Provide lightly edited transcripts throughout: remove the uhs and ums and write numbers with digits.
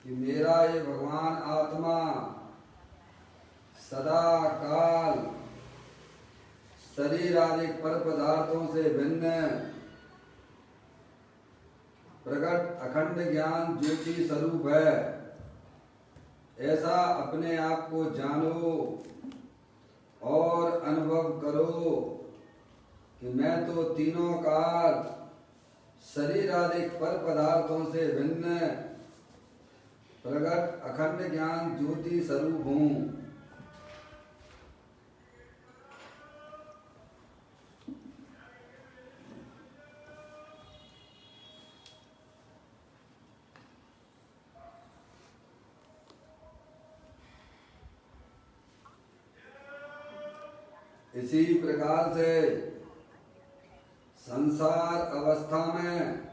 कि मेरा ये भगवान आत्मा सदा काल शरीर आदि पर पदार्थों से भिन्न प्रकट अखंड ज्ञान ज्योति स्वरूप है। ऐसा अपने आप को जानो और अनुभव करो कि मैं तो तीनों काल शरीर आदि पर पदार्थों से भिन्न प्रकट अखंड ज्ञान ज्योति स्वरूप हूँ। इसी प्रकार से संसार अवस्था में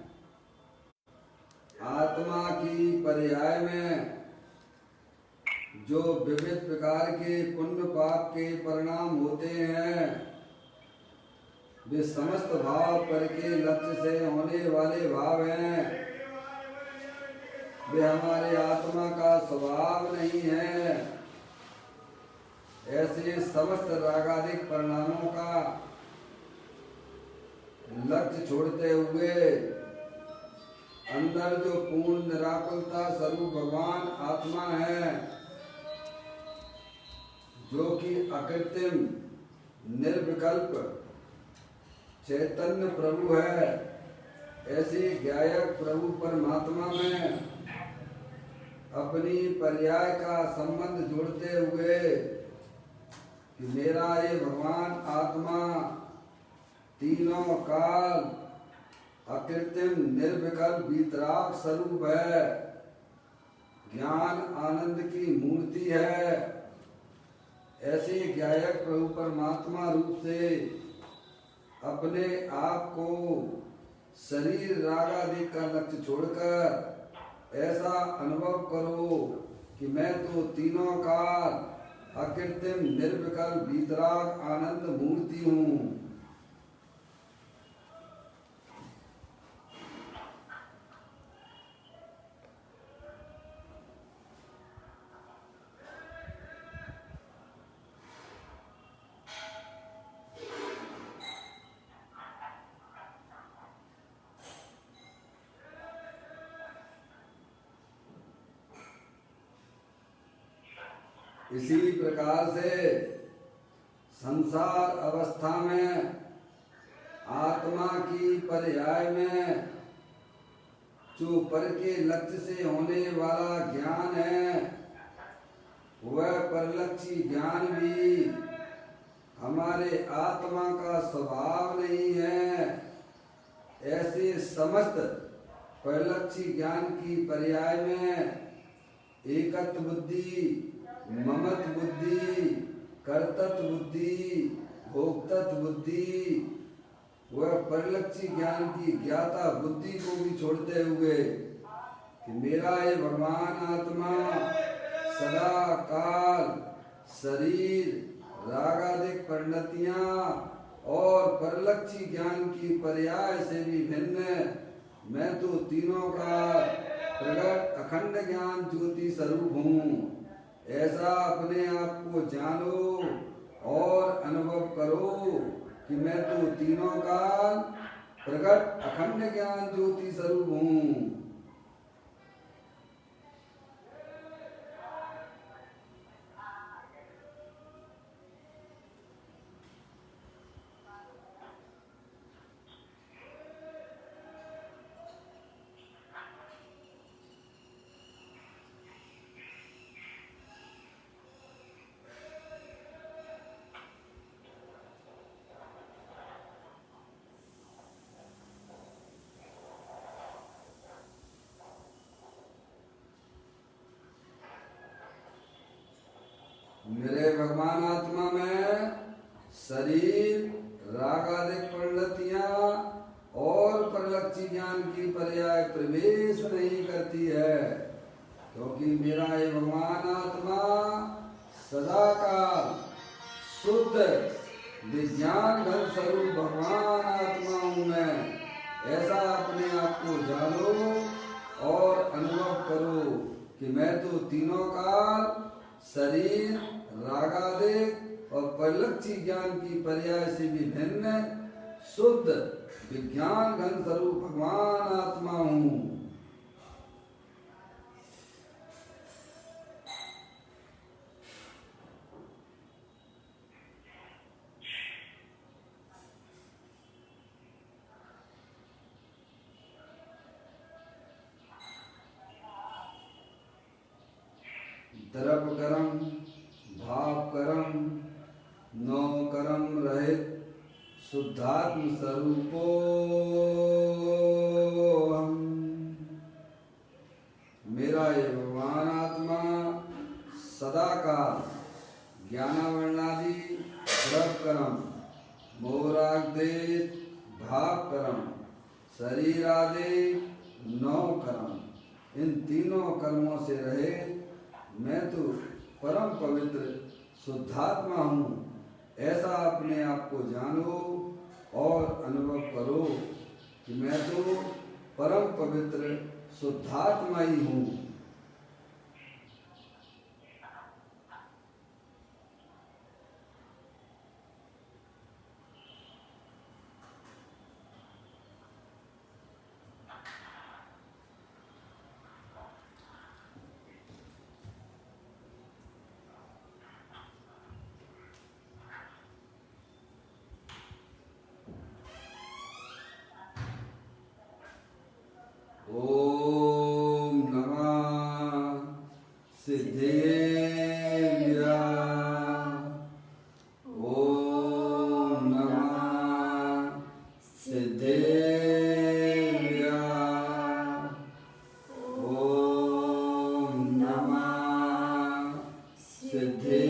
आत्मा की पर्याय में जो विविध प्रकार के पुण्य पाप के परिणाम होते हैं वे समस्त भाव पर के लक्ष्य से होने वाले भाव हैं। वे हमारे आत्मा का स्वभाव नहीं है। ऐसे समस्त रागादिक परिणामों का लक्ष्य छोड़ते हुए अंदर जो पूर्ण निराकुलता स्वरूप भगवान आत्मा है, जो कि अकृत्रिम निर्विकल्प चैतन्य प्रभु है, ऐसे ज्ञायक प्रभु परमात्मा में अपनी पर्याय का संबंध जोड़ते हुए कि मेरा ये भगवान आत्मा तीनों काल अकृत्रिम निर्विकल्प वीतराग स्वरूप है, ज्ञान आनंद की मूर्ति है। ऐसे ज्ञायक प्रभु परमात्मा रूप से अपने आप को शरीर राग आदि का लक्ष्य छोड़कर ऐसा अनुभव करो कि मैं तो तीनों काल अकृत्रिम निर्विकल्प वीतराग आनंद मूर्ति हूँ। इसी प्रकार से संसार अवस्था में आत्मा की पर्याय में जो पर के लक्ष्य से होने वाला ज्ञान है, वह परलक्षी ज्ञान भी हमारे आत्मा का स्वभाव नहीं है। ऐसे समस्त परलक्षी ज्ञान की पर्याय में एकत्व बुद्धि, ममत्व बुद्धि, कर्तृत्व बुद्धि, भोक्तृत्व बुद्धि, वह परलक्षी ज्ञान की ज्ञाता बुद्धि को भी छोड़ते हुए कि मेरा ये भगवान आत्मा सदा काल शरीर रागादिक परिणतियां और परलक्षी ज्ञान की पर्याय से भी भिन्न मैं तो तीनों का प्रकट अखंड ज्ञान ज्योति स्वरूप हूँ। ऐसा अपने आप को जानो और अनुभव करो कि मैं तो तीनों का प्रकट अखंड ज्ञान ज्योति स्वरूप हूँ। मेरे भगवान आत्मा में शरीर रागादिक परिणतियां और परलक्षी ज्ञान की पर्याय प्रवेश नहीं करती है, क्योंकि मेरा ये भगवान आत्मा सदा का शुद्ध विज्ञान घन स्वरूप भगवान आत्मा हूँ मैं। ऐसा अपने आप को जानो और अनुभव करो कि मैं तो तीनों काल शरीर, रागादिक और परिलक्षी ज्ञान की पर्याय से भी भिन्न शुद्ध विज्ञान घन स्वरूप भगवान आत्मा हूँ। द्रव कर्म, भाव कर्म, नौ कर्म रहित शुद्धात्म स्वरूपो हम। मेरा ये भगवान आत्मा सदा का ज्ञानावर्णादि द्रव कर्म, मोराग्देश भाव कर्म, शरीर आदि नौ कर्म, इन तीनों कर्मों से रहे मैं तो परम पवित्र शुद्धात्मा हूँ। ऐसा अपने आप को जानो और अनुभव करो कि मैं तो परम पवित्र शुद्धात्मा ही हूँ। ओम नमः सिद्धेभ्यः। ओम नमः सिद्धेभ्यः। ओम नमः सिद्धेभ्यः।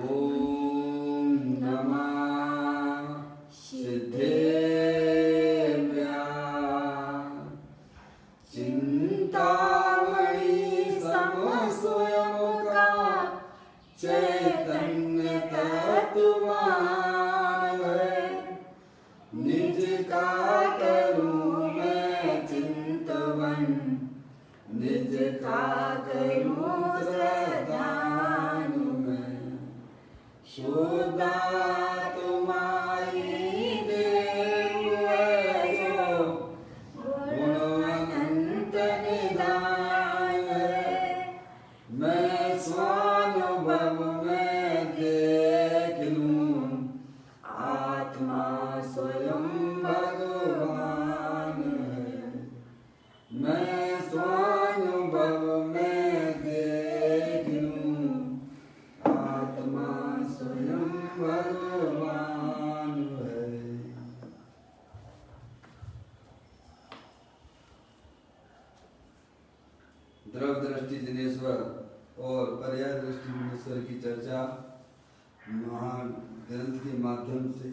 ओम नमः सिद्धेभ्यः। चिंतामणि सम स्वयं का चैतन्य तत्वमान है। निज का करूं मैं चिंतवन, निज का करूं श्रद्धान मैं। शुद्धा तुम्हारी देव है जो गुण अनंत निदान है। मैं स्वानुभव में देख लूं आत्मा स्वयं भगवान है। मैं स्वानुभव में देख लूं आत्मा स्वयं भगवान है। द्रव दृष्टि जिनेश्वर और पर्याय दृष्टि जिनेश्वर की चर्चा महान ग्रंथ के माध्यम से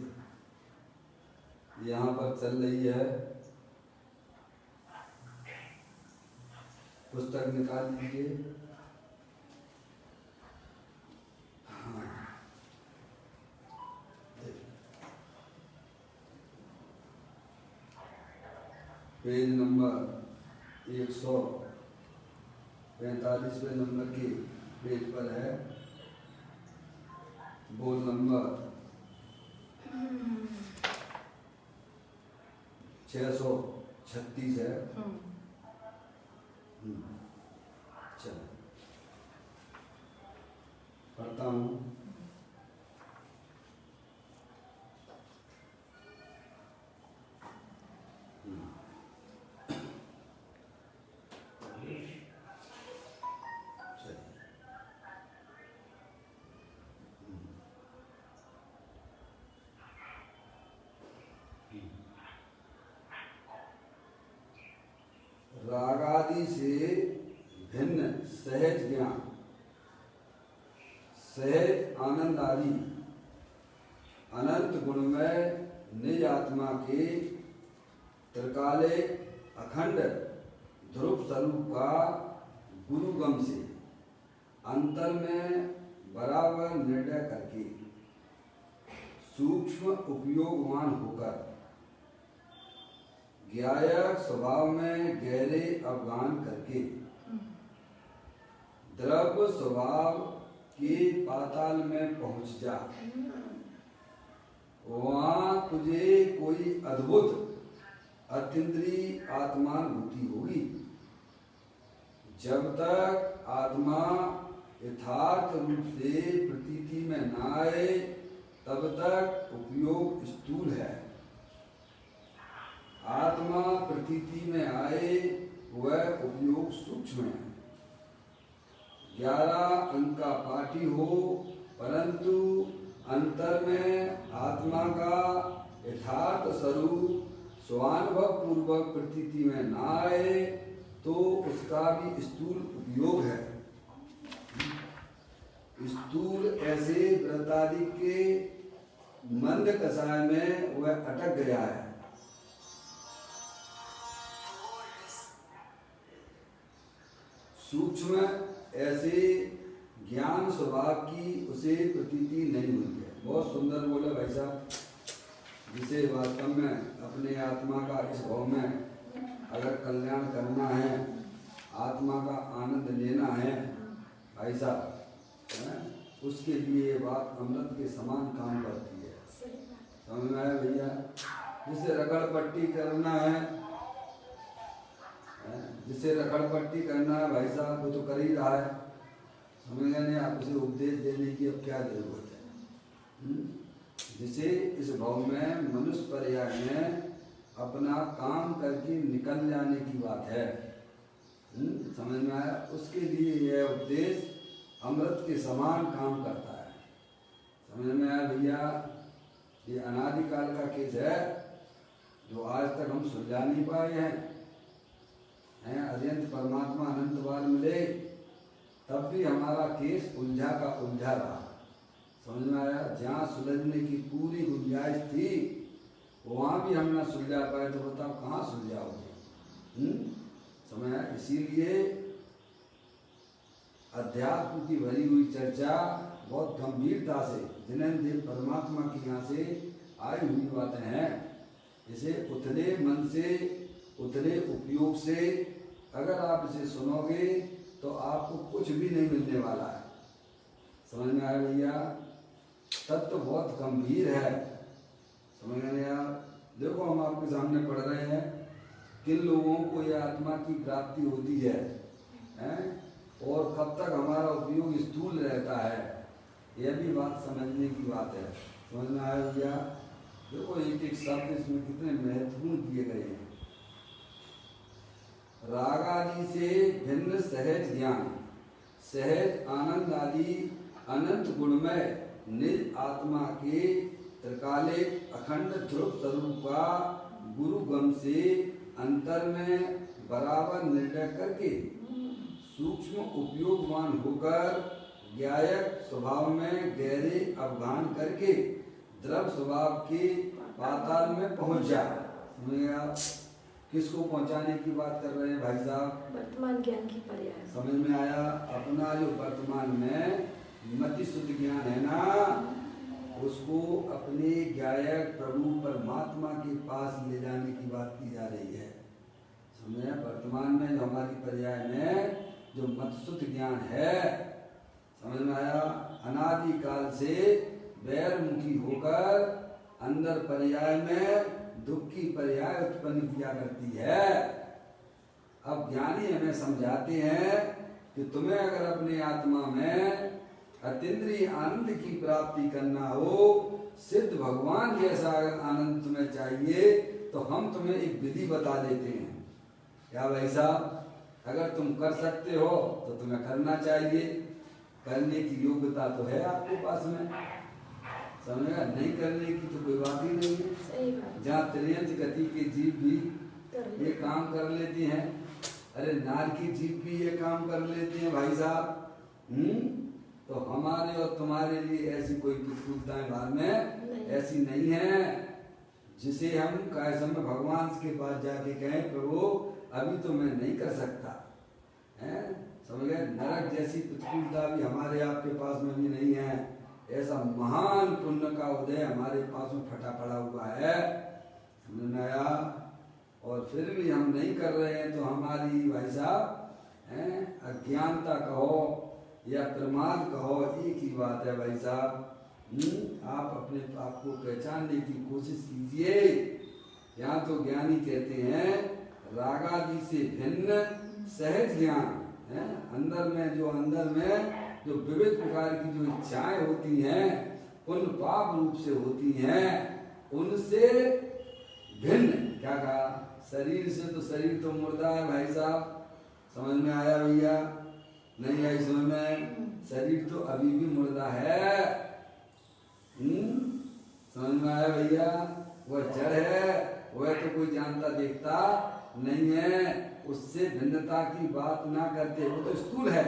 यहाँ पर चल रही है। पुस्तक निकाल लीजिए। हाँ, पेज नंबर 145वें नंबर के पेज पर है। बोल नंबर 636 है। चलो पढ़ता हूँ। रागादि से भिन्न सहज ज्ञान, सहज आनंद आदि अनंत गुणमय निज आत्मा के त्रिकाले अखंड ध्रुव स्वरूप का गुरुगम से अंतर में बराबर निर्णय करके सूक्ष्म उपयोगवान होकर ज्ञायक स्वभाव में गहरे अवगान करके द्रव्य स्वभाव के पाताल में पहुंच जा। वहां तुझे कोई अद्भुत अतीन्द्रिय आत्मानुभूति होगी। जब तक आत्मा यथार्थ रूप से प्रतीति में न आए तब तक उपयोग स्थूल है। आत्मा प्रतीति में आए वह उपयोग सूक्ष्म है। 11 अंक का पाठी हो परंतु अंतर में आत्मा का यथार्थ स्वरूप स्वानुभव पूर्वक प्रतीति में न आए तो उसका भी स्थूल उपयोग है। स्थूल ऐसे व्रतादि के मंद कषाय में वह अटक गया है। सूक्ष्म ऐसे ज्ञान स्वभाव की उसे प्रतीति नहीं हुई है। बहुत सुंदर बोला भाई साहब। जिसे वास्तव में अपने आत्मा का इस भाव में अगर कल्याण करना है, आत्मा का आनंद लेना है भाई साहब, उसके लिए बात अमृत के समान काम करती है। समझ में आया भैया? जिसे रगड़ पट्टी करना है, जिसे रगड़ पट्टी करना है भाई साहब, वो तो कर ही रहा है। समझ नहीं, आप उसे उपदेश देने की अब क्या जरूरत है? जिसे इस भाव में मनुष्य पर्याय में अपना काम करके निकल जाने की बात है। समझ में आया? उसके लिए यह उपदेश अमृत के समान काम करता है। समझ में आया भैया? ये अनादिकाल का केस है जो आज तक हम सुलझा नहीं पाए हैं। अत्यंत परमात्मा अनंत बार मिले तब भी हमारा केस उलझा का उलझा रहा। समझ में आया? जहाँ सुलझने की पूरी गुंजाइश थी वहाँ भी हम ना सुलझा पाए तो बताओ कहाँ सुलझाओगे? समझ आया? इसीलिए अध्यात्म की भरी हुई चर्चा बहुत गंभीरता से जिन्हें देव परमात्मा की यहाँ से आई हुई बातें हैं। इसे उथले मन से, उथले उपयोग से अगर आप इसे सुनोगे तो आपको कुछ भी नहीं मिलने वाला है। समझ में आया भैया? तत्व बहुत गंभीर है। समझ में आया? देखो हम आपके सामने पढ़ रहे हैं किन लोगों को यह आत्मा की प्राप्ति होती है, और कब तक हमारा उपयोग स्थूल रहता है, यह भी बात समझने की बात है। समझ में आया भैया? देखो एक एक शब्द इसमें कितने महत्वपूर्ण किए गए हैं। राग आदि से भिन्न सहज ज्ञान, सहज आनंद आदि अनंत गुणमय निज आत्मा के त्रिकालिक अखंड ध्रुव स्वरूप का गुरु गम से अंतर में बराबर निर्णय करके सूक्ष्म उपयोगवान होकर ज्ञायक स्वभाव में गहरे अवगान करके द्रव स्वभाव के पाताल में पहुंच जाए। समझ आप किसको पहुंचाने की बात कर रहे हैं भाई साहब? वर्तमान ज्ञान की पर्याय। समझ में आया? अपना जो वर्तमान में मति शुद्ध ज्ञान है ना, उसको अपने ज्ञायक प्रभु परमात्मा के पास ले जाने की बात की जा रही है। समझे? वर्तमान में जो हमारी पर्याय में जो मत शुद्ध ज्ञान है, समझ में आया? अनादि काल से बैरमुखी होकर अंदर पर्याय में दुख की पर्याय उत्पन्न किया करती है। अब ज्ञानी हमें समझाते हैं कि तुम्हें अगर अपने आत्मा में अतीन्द्रिय आनंद की प्राप्ति करना हो, सिद्ध भगवान जैसा अगर आनंद तुम्हें चाहिए तो हम तुम्हें एक विधि बता देते हैं। क्या भाई साहब? अगर तुम कर सकते हो तो तुम्हें करना चाहिए। करने की योग्यता तो है आपके पास में। समझेगा? नहीं करने की तो कोई बात ही नहीं है। जहाँ त्रियंत गति के जीव भी ये काम कर लेती हैं, अरे नार की जीव भी ये काम कर लेती हैं भाई साहब। तो हमारे और तुम्हारे लिए ऐसी कोई प्रतिकूलताएं बाद में ऐसी नहीं है जिसे हम काय समय भगवान के पास जाके कहें प्रभु अभी तो मैं नहीं कर सकता है। समझ गए? नरक जैसी प्रतिकूलता भी हमारे आपके पास में भी नहीं है। ऐसा महान पुण्य का उदय हमारे पास में फटा पड़ा हुआ है। समझ में आया? और फिर भी हम नहीं कर रहे हैं तो हमारी भाई साहब अज्ञानता कहो या प्रमाद कहो, एक ही बात है भाई साहब। आप अपने आप को पहचानने की कोशिश कीजिए। यहाँ तो ज्ञानी कहते हैं रागादि से भिन्न सहज ज्ञान है। अंदर में जो विविध प्रकार की जो इच्छाएं होती हैं उन पाप रूप से होती हैं, उनसे भिन्न। क्या कहा? शरीर से तो शरीर तो मुर्दा है भाई साहब, समझ में आया भैया? नहीं आई समझ में? शरीर तो अभी भी मुर्दा है। समझ में आया भैया? वह जड़ है, वह तो कोई जानता देखता नहीं है। उससे भिन्नता की बात ना करते, वो तो स्थूल है।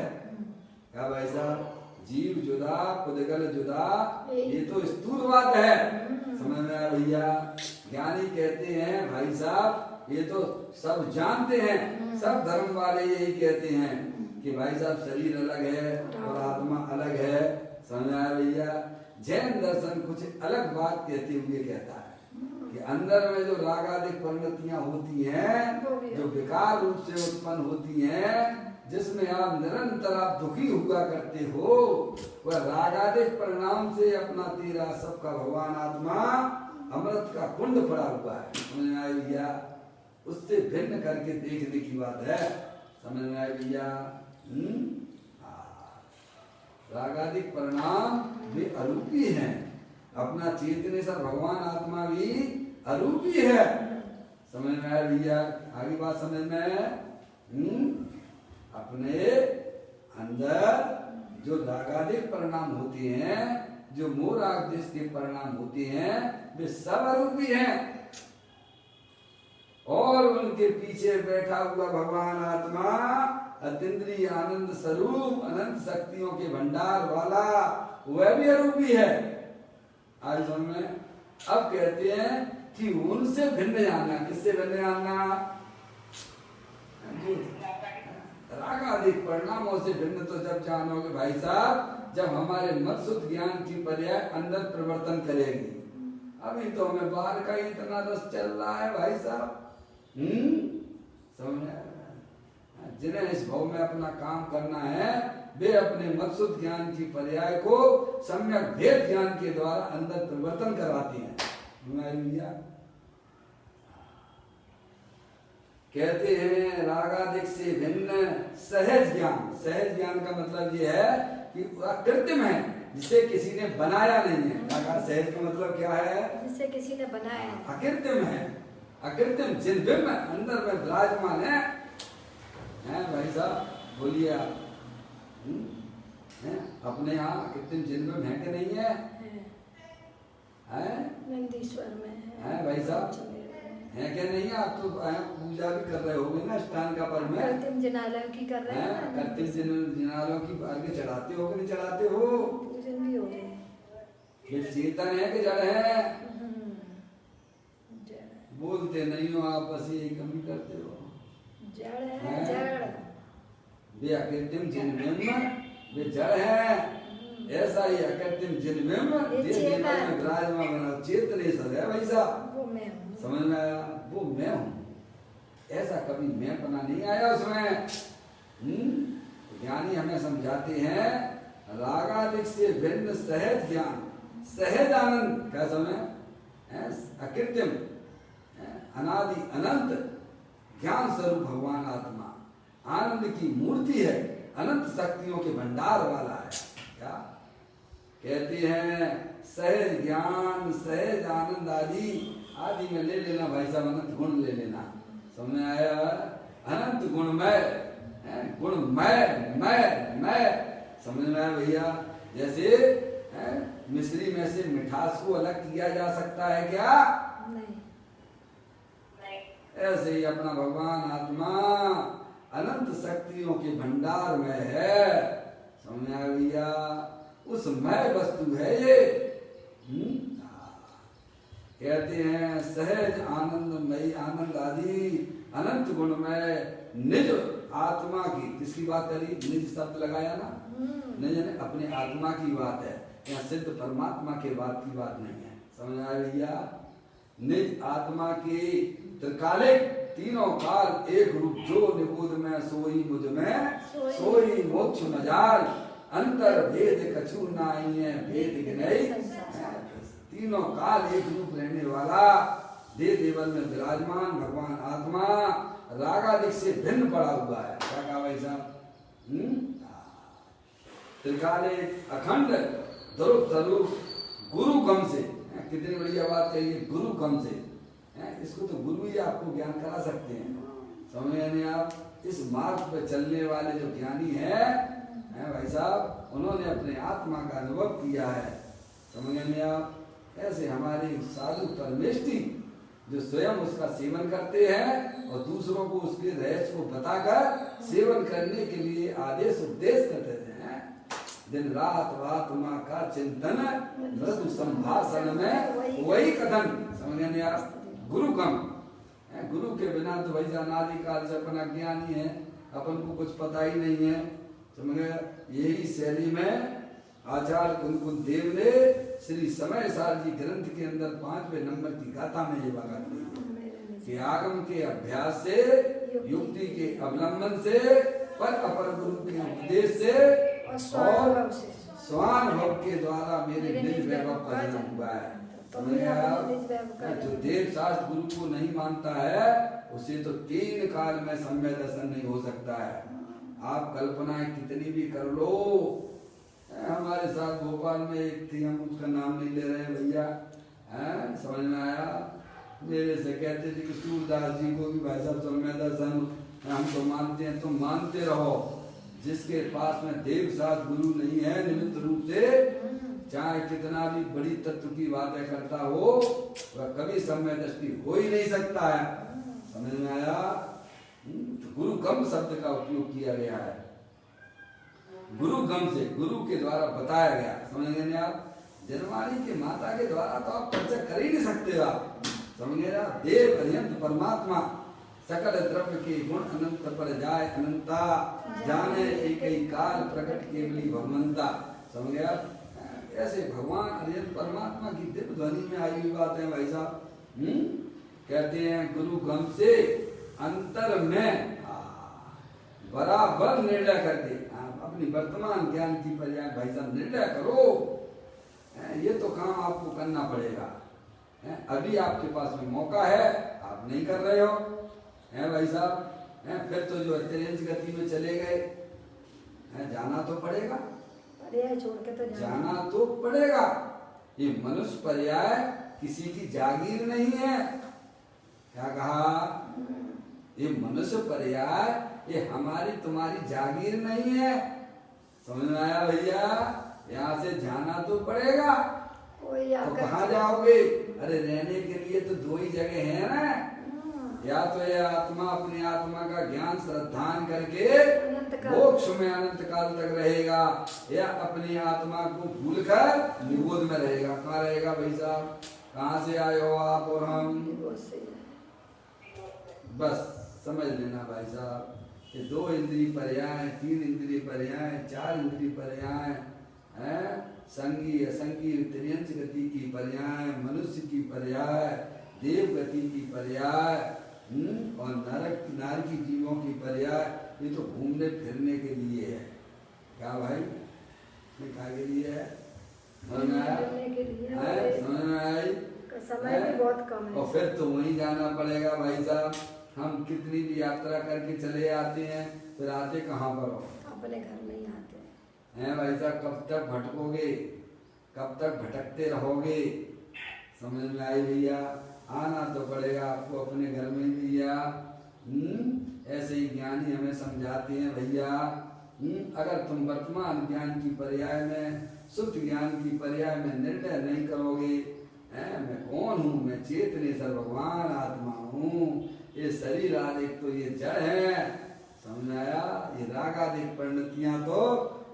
क्या भाई साहब? जीव जुदा, पुद्गल जुदा, ये तो स्थूल बात है। समझ में आया भैया? ज्ञानी कहते हैं भाई साहब ये तो सब जानते हैं, सब धर्म वाले यही कहते हैं कि भाई साहब शरीर अलग है और आत्मा अलग है। समझ में आया भैया? जैन दर्शन कुछ अलग बात कहते हुए कहता है कि अंदर में जो रागादिक परिणतियां होती हैं, जो विकार रूप से उत्पन्न होती हैं, जिसमें आप निरंतर आप दुखी हुआ करते हो, वह रागादिक परिणाम से अपना तेरा सबका भगवान आत्मा अमृत का कुंड पड़ा हुआ है। समझ में आया भैया? उससे भिन्न करके देखने की बात है। समझ में आया भैया? रागादिक परिणाम भी अरूपी हैं, अपना चेतनेश्वर भगवान आत्मा भी अरूपी है। समझ में आया भैया? आगे बात समझ में? अपने अंदर जो रागादिक परिणाम होते हैं, जो मोह राग देश के परिणाम होते हैं, वे सब अरूपी हैं। और उनके पीछे बैठा हुआ भगवान आत्मा अतीन्द्रिय आनंद स्वरूप अनंत शक्तियों के भंडार वाला, वह भी अरूपी है। आज में अब कहते हैं कि उनसे भिन्न जानना। किससे भिन्न जानना? रागादिक परिणामों से भिन्न तो जब जानोगे भाई साहब, जब हमारे मत शुद्ध ज्ञान की पर्याय अंदर परिवर्तन करेगी। अभी तो हमें बाहर का ही इतना रस चल रहा है भाई साहब। समझ? जिन्हें इस भाव में अपना काम करना है, वे अपने मत शुद्ध ज्ञान की पर्याय को सम्यक भेद ज्ञान के द्वारा अंदर परिवर्तन कराती हैं। भैया कहते हैं रागादिक से भिन्न सहज ज्ञान। सहज ज्ञान का मतलब ये है कि कृत्रिम है, जिसे किसी ने बनाया नहीं है। सहज का मतलब क्या है? जिसे किसी ने बनाया है। अकृत्रिम है, अकृत्रिम जिन में अंदर में विराजमान है। भाई साहब बोलिए आप, अपने यहाँ अकृत्रिम जिन है कि नहीं है? नंदीश्वर में है भाई साहब, है क्या नहीं है? आप तो पूजा भी कर रहे होगे ना स्नान का पर्व में, कृत्रिम जिनालयों की कर रहे हैं। कृत्रिम जिनालयों की आगे चढ़ाते हो कि नहीं चढ़ाते हो? पूजन भी हो रही है। ये चेतन है कि जड़ है? बोलते नहीं हो आप, बस ये कमी करते हो। जड़ है, जड़। वे अकृत्रिम जिनमें वे जड़ है। ऐसा ही अकृत्रिम जिनमें विराजमान बना चेतनेश्वर है भाई साहब। समझ में आया? वो मैं हूं, ऐसा कभी मैं पना नहीं आया उसमें। ज्ञानी हमें समझाते हैं रागादिक से भिन्न सहज ज्ञान, सहज आनंद। क्या समय? अकृत्रिम अनादि अनंत ज्ञान स्वरूप भगवान आत्मा आनंद की मूर्ति है, अनंत शक्तियों के भंडार वाला है। क्या कहते हैं? सहज ज्ञान, सहज आनंद आदि आदि में ले लेना भाई साहब, अनंत गुण ले लेना। समझ में आया? अनंत गुणमय, गुणमय मैं। समझ में आया भैया? जैसे मिश्री में से मिठास को अलग किया जा सकता है क्या? नहीं। ऐसे ही अपना भगवान आत्मा अनंत शक्तियों के भंडार में है। समझ में आया भैया? उस मय वस्तु है ये। कहते हैं सहज आनंदमयी आनंद आदि अनंत गुणमय निज आत्मा की। किसकी बात करी? निज शब्द लगाया ना, निज ने अपने आत्मा की बात है, यहाँ सिद्ध परमात्मा के बात की बात नहीं है। समझ आया भैया? निज आत्मा की त्रिकालिक तीनों काल एक रूप जो निबोध में सोई मुझ में सोई मोक्ष मजाल अंतर भेद कछु नाई है भेद गिनई तीनों काल एक रूप रहने वाला देव देवल में विराजमान भगवान आत्मा रागादिक से भिन्न पड़ा हुआ है। क्या कहा भाई साहब? त्रिकाले अखंड ध्रुव स्वरूप गुरु कम से, कितनी बढ़िया बात कही, गुरु कम से। इसको तो गुरु ही आपको ज्ञान करा सकते हैं, समझ नहीं आप? इस मार्ग पर चलने वाले जो ज्ञानी हैं भाई साहब, उन्होंने अपने आत्मा का अनुभव किया है, समझ नहीं आप? ऐसे हमारे साधु परमेष्ठी जो स्वयं उसका सेवन करते हैं और दूसरों को उसके रहस्य को बताकर सेवन करने के लिए आदेश उपदेश करते हैं। दिन रात आत्मा का चिंतन मृदु संभाषण में वही कथन, समझ नहीं आप? गुरु कम, गुरु के बिना तो भाई अनादिकाल से अपन अज्ञानी है, अपन को कुछ पता ही नहीं है, समझ गए? यही शैली में आचार्य कुंकुल देव ने श्री समय सार जी ग्रंथ के अंदर 5वें नंबर की गाथा में ये बात दी कि आगम के अभ्यास से, युक्ति के अवलंबन से, पर अपर गुरु के उपदेश से और स्वानुभव के द्वारा मेरे निज वैभव का जन्म हुआ है। जो देव शास्त्र गुरु को नहीं मानता है उसे तो 3 काल में सम्य दर्शन नहीं हो सकता है। आप कल्पनाएं कितनी भी कर लो। हमारे साथ भोपाल में एक थी, हम उसका नाम नहीं ले रहे हैं भैया, समझ में आया? मेरे से कहते थे कि सूरदास जी को भी भाई साहब सम्य दर्शन हम तो मानते हैं, तुम मानते रहो। जिसके पास में देव शास्त्र गुरु नहीं है निमित्त रूप से, चाहे कितना भी बड़ी तत्व की बातें करता हो, वह कभी सम्य दृष्टि हो ही नहीं सकता है, समझ में आया? तो गुरु गम शब्द का उपयोग किया गया है, गुरु गम से, गुरु के द्वारा बताया गया, समझ गए आप? जनवाणी के माता के द्वारा तो आप परिचय कर ही नहीं सकते आप, समझ गए आप? देव अनंत परमात्मा सकल द्रव्य के गुण अनंत पर जाए अनंता, जाने एक ही काल प्रकट केवली भगवंता, समझ गए आप? ऐसे भगवान अनंत परमात्मा की दिव्य ध्वनि में आई हुई बात है भाई साहब। कहते हैं गुरु गम से अंतर में बराबर निर्णय करके अपनी वर्तमान ज्ञान की पर्याय भाई साहब निर्णय करो। ये तो काम आपको करना पड़ेगा। अभी आपके पास में मौका है, आप नहीं कर रहे हो, है भाई साहब? फिर तो जो तेज गति में चले गए, जाना तो पड़ेगा, छोड़ के तो जाना तो पड़ेगा। ये मनुष्य पर्याय किसी की जागीर नहीं है। क्या कहा? ये मनुष्य पर्याय ये हमारी तुम्हारी जागीर नहीं है, समझ में आया भैया? यहाँ से जाना तो पड़ेगा। तो कहाँ जाओगे? अरे रहने के लिए तो 2 ही जगह है ना, या तो ये आत्मा अपनी आत्मा का ज्ञान श्रद्धान करके मोक्ष में अनंत काल तक रहेगा, या अपनी आत्मा को भूलकर निबोध में रहेगा। कहाँ रहेगा भाई साहब? कहाँ से आए हो आप और हम? बस समझ लेना भाई साहब, ये 2 इंद्रिय पर्याय, 3 इंद्रिय पर्याय, 4 इंद्रिय पर्याय, संगी असंगी त्रियंश गति की पर्याय, मनुष्य की पर्याय, देव गति की पर्याय, और नरक नारकी जीवों की पर्याय, ये तो घूमने फिरने के लिए है। क्या भाई? क्या के लिए है? समझ में आया? समझ में आई? समय भी बहुत कम है। और फिर तो वहीं जाना पड़ेगा भाई साहब। हम कितनी भी यात्रा करके चले आते हैं, फिर आते कहाँ पर हो? अपने घर में ही आते हैं भाई साहब। कब तक भटकोगे? कब तक भटकते रहोगे? समझ में आई भैया? आना तो पड़ेगा आपको अपने घर में भैया। ऐसे ही ज्ञानी हमें समझाते हैं भैया, अगर तुम वर्तमान ज्ञान की पर्याय में, शुद्ध ज्ञान की पर्याय में निर्णय नहीं करोगे, मैं कौन हूँ? मैं चेतने सर भगवान आत्मा हूँ। ये शरीर आदिक तो ये जड़ है, समझ आया? ये रागादिक परिणतियां तो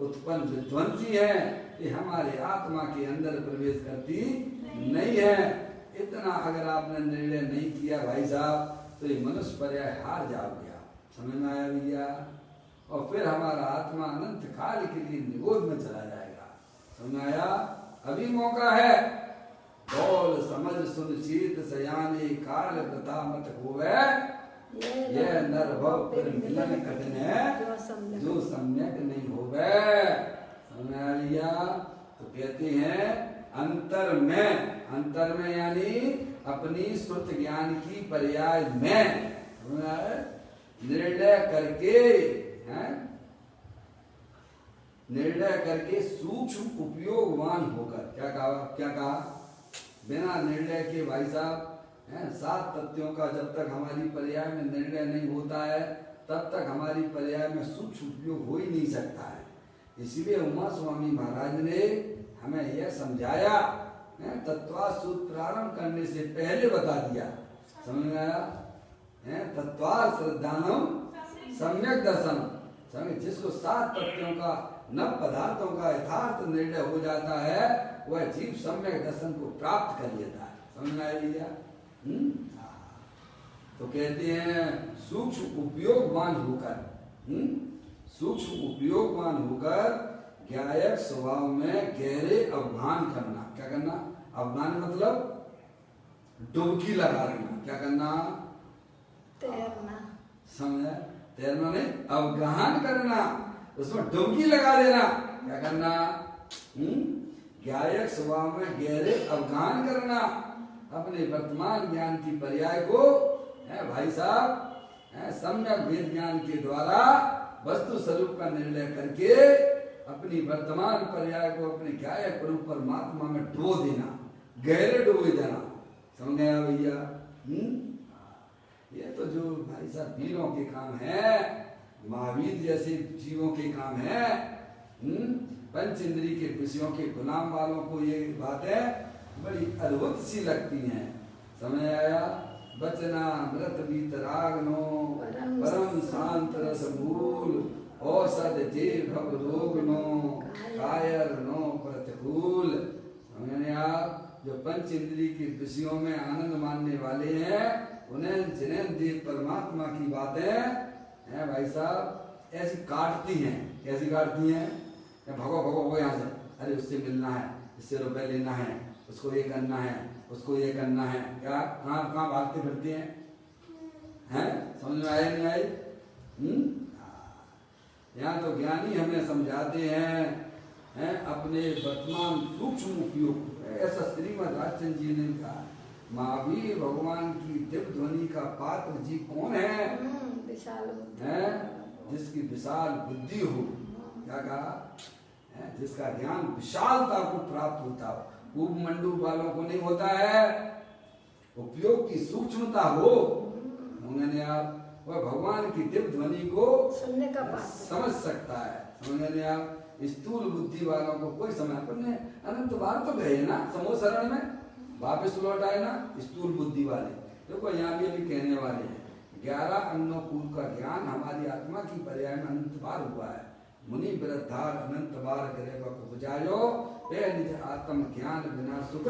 उत्पन्न विध्वंसी है, ये हमारे आत्मा के अंदर प्रवेश करती नहीं है। इतना अगर आपने निर्णय नहीं किया भाई साहब, तो ये मनुष्य पर्याय हार जाओगे आप, समझ में आया भैया? और फिर हमारा आत्मा अनंत काल के लिए निबोध में चला जाएगा, समझ में आया? अभी मौका है। बोल समझ सुन चेत सयाने काल प्रता मत होवे, यह नरभव फिर मिलन कठिन है जो सम्यक नहीं होवे। समझ में आ लिया? तो कहते हैं अंतर में यानी अपनी श्रुत ज्ञान की पर्याय में निर्णय करके सूक्ष्म उपयोगवान होकर। क्या कहा? बिना निर्णय के भाई साहब 7 तत्वों का जब तक हमारी पर्याय में निर्णय नहीं होता है तब तक हमारी पर्याय में सूक्ष्म उपयोग हो ही नहीं सकता है। इसलिए उमा स्वामी महाराज ने हमें यह समझाया, तत्वार्थ सूत्र प्रारंभ करने से पहले बता दिया। समझ में आया? तत्वार्थ श्रद्धानम सम्यक दर्शनम। समझ, जिसको 7 तत्वों का 9 पदार्थों का यथार्थ निर्णय हो जाता है वह जीव सम्यक दर्शन को प्राप्त कर लेता है। समझ में आ लिया? तो कहते हैं सूक्ष्म उपयोगवान होकर ज्ञायक स्वभाव में गहरे अवगाहन करना। क्या करना? अवगाहन मतलब डुबकी लगा देना। क्या करना? तैरना। समझ? तैरना नहीं, अवगाहन करना, उसमें डुबकी लगा देना। क्या करना? ज्ञायक स्वभाव में गहरे अवगाहन करना, अपने वर्तमान ज्ञान की पर्याय को भाई साहब सम्यक वेद ज्ञान के द्वारा वस्तु स्वरूप का निर्णय करके अपनी वर्तमान पर्याय को अपने ज्ञायक रूप परमात्मा में डुबो देना, गहरे डुबो देना। समझ गया भैया? ये तो जो भाई साहब वीरों के काम है, महावीर जैसे जीवों के काम है। पंच इंद्री के विषयों के गुलाम वालों को ये बातें बड़ी अद्भुत सी लगती हैं। समझ आया? बचना मृत बीतरागनो परम शांत रस मूल औषध जे भव रोगनो कायर नो प्रतिकूल। समझने आप? जो पंच इंद्री के विषयों में आनंद मानने वाले हैं उन्हें जिन्हें देव परमात्मा की बातें हैं भाई साहब ऐसी काटती हैं। कैसी काटती हैं? भगो यहाँ से, अरे उससे मिलना है, इससे रुपए लेना है, उसको ये करना है, उसको ये करना है। क्या कहाँ भागते फिरते हैं? समझ में आए नहीं आई? यहाँ तो ज्ञानी हमें समझाते हैं अपने वर्तमान सूक्ष्म उपयोग। ऐसा श्रीमद राजचंद्र जी ने कहा, महावीर भगवान की दिव्य ध्वनि का पात्र जी कौन है? विशाल है जिसकी विशाल बुद्धि हो। क्या कहा? जिसका ज्ञान विशालता को प्राप्त होता हो। पूर्व मंडू वालों को नहीं होता है। उपयोग की सूक्ष्मता हो उन्होंने आप वह भगवान की दिव्य ध्वनि को सुनने का समझ सकता है। उन्होंने आप स्थूल बुद्धि वालों को कोई समय अपने अनंत बार तो गए ना समूह शरण में, वापस लौट आए ना स्थूल बुद्धि वाले। देखो यहाँ भी अभी कहने वाले हैं 11 अन्नकूल का ज्ञान हमारी आत्मा की पर्याय में अनंत बार हुआ है। मुनि वृद्धार अनंत बार करे को बुझायो पे निज आत्म ज्ञान बिना सुख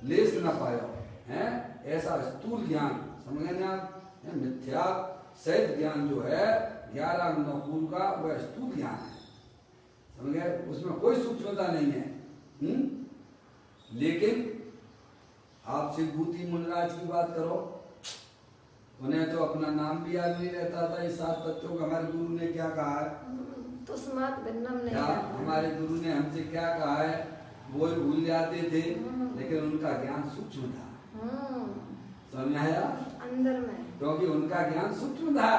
लेस न पायो। है ऐसा स्थूल ज्ञान समझे आप? मिथ्या सहित ज्ञान जो है 11 अन्नकूल का वह स्थूल ज्ञान है। समझ गए? उसमें कोई सूक्ष्मता नहीं है। लेकिन आप शिवभूति मुनराज की बात करो, उन्हें तो अपना नाम भी याद नहीं रहता था। इस 7 तत्वों का हमारे गुरु ने क्या कहा है? तो स्मार्ट भिन्नम नहीं क्या हमारे गुरु ने हमसे क्या कहा है? वो भूल जाते थे, लेकिन उनका ज्ञान सूक्ष्म था। समझ में आया? अंदर में, क्योंकि उनका ज्ञान सूक्ष्म था।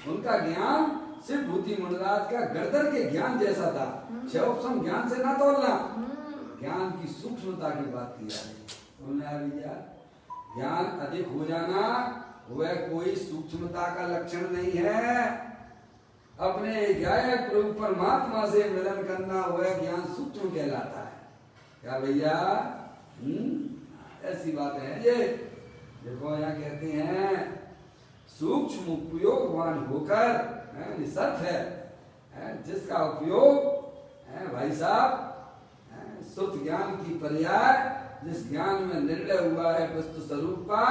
उनका ज्ञान सिर्फ भूति मुनराज का गर्दन के ज्ञान जैसा था। क्षयोपम ज्ञान से ना तोलना, ज्ञान की सूक्ष्मता की बात की जा रही है। ज्ञान अधिक हो जाना वह कोई सूक्ष्मता का लक्षण नहीं है। अपने ज्ञायक प्रभु परमात्मा से मिलन करना वह ज्ञान सूक्ष्म कहलाता है। क्या भैया? ऐसी बात है ये। देखो यहाँ कहते हैं सूक्ष्म उपयोगवान होकर सत्य है जिसका उपयोग भाई साहब शुद्ध ज्ञान की पर्याय जिस ज्ञान में निर्णय हुआ है वस्तु स्वरूप का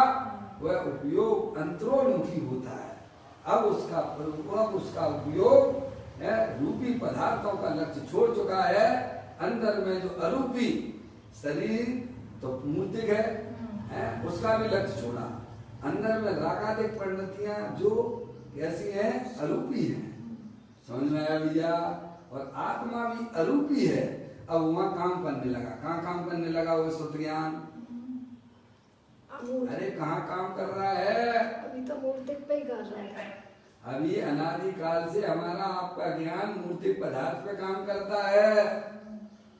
वह उपयोग अंतरोन्मुखी होता है। अब उसका उपयोग रूपी पदार्थों का लक्ष्य छोड़ चुका है। अंदर में जो अरूपी शरीर तो मूर्तिक है उसका भी लक्ष्य छोड़ा। अंदर में रागादिक परिणतियां जो कैसी हैं, अरूपी हैं। समझ में आया भैया? और आत्मा भी अरूपी है। अब वहां काम करने लगा। कहाँ काम करने लगा वो सुत ज्ञान? अरे कहाँ काम कर रहा है? अभी तो मूर्ति पे ही कर रहा है। अभी अनादि काल से हमारा आपका ज्ञान मूर्ति पदार्थ पे काम करता है।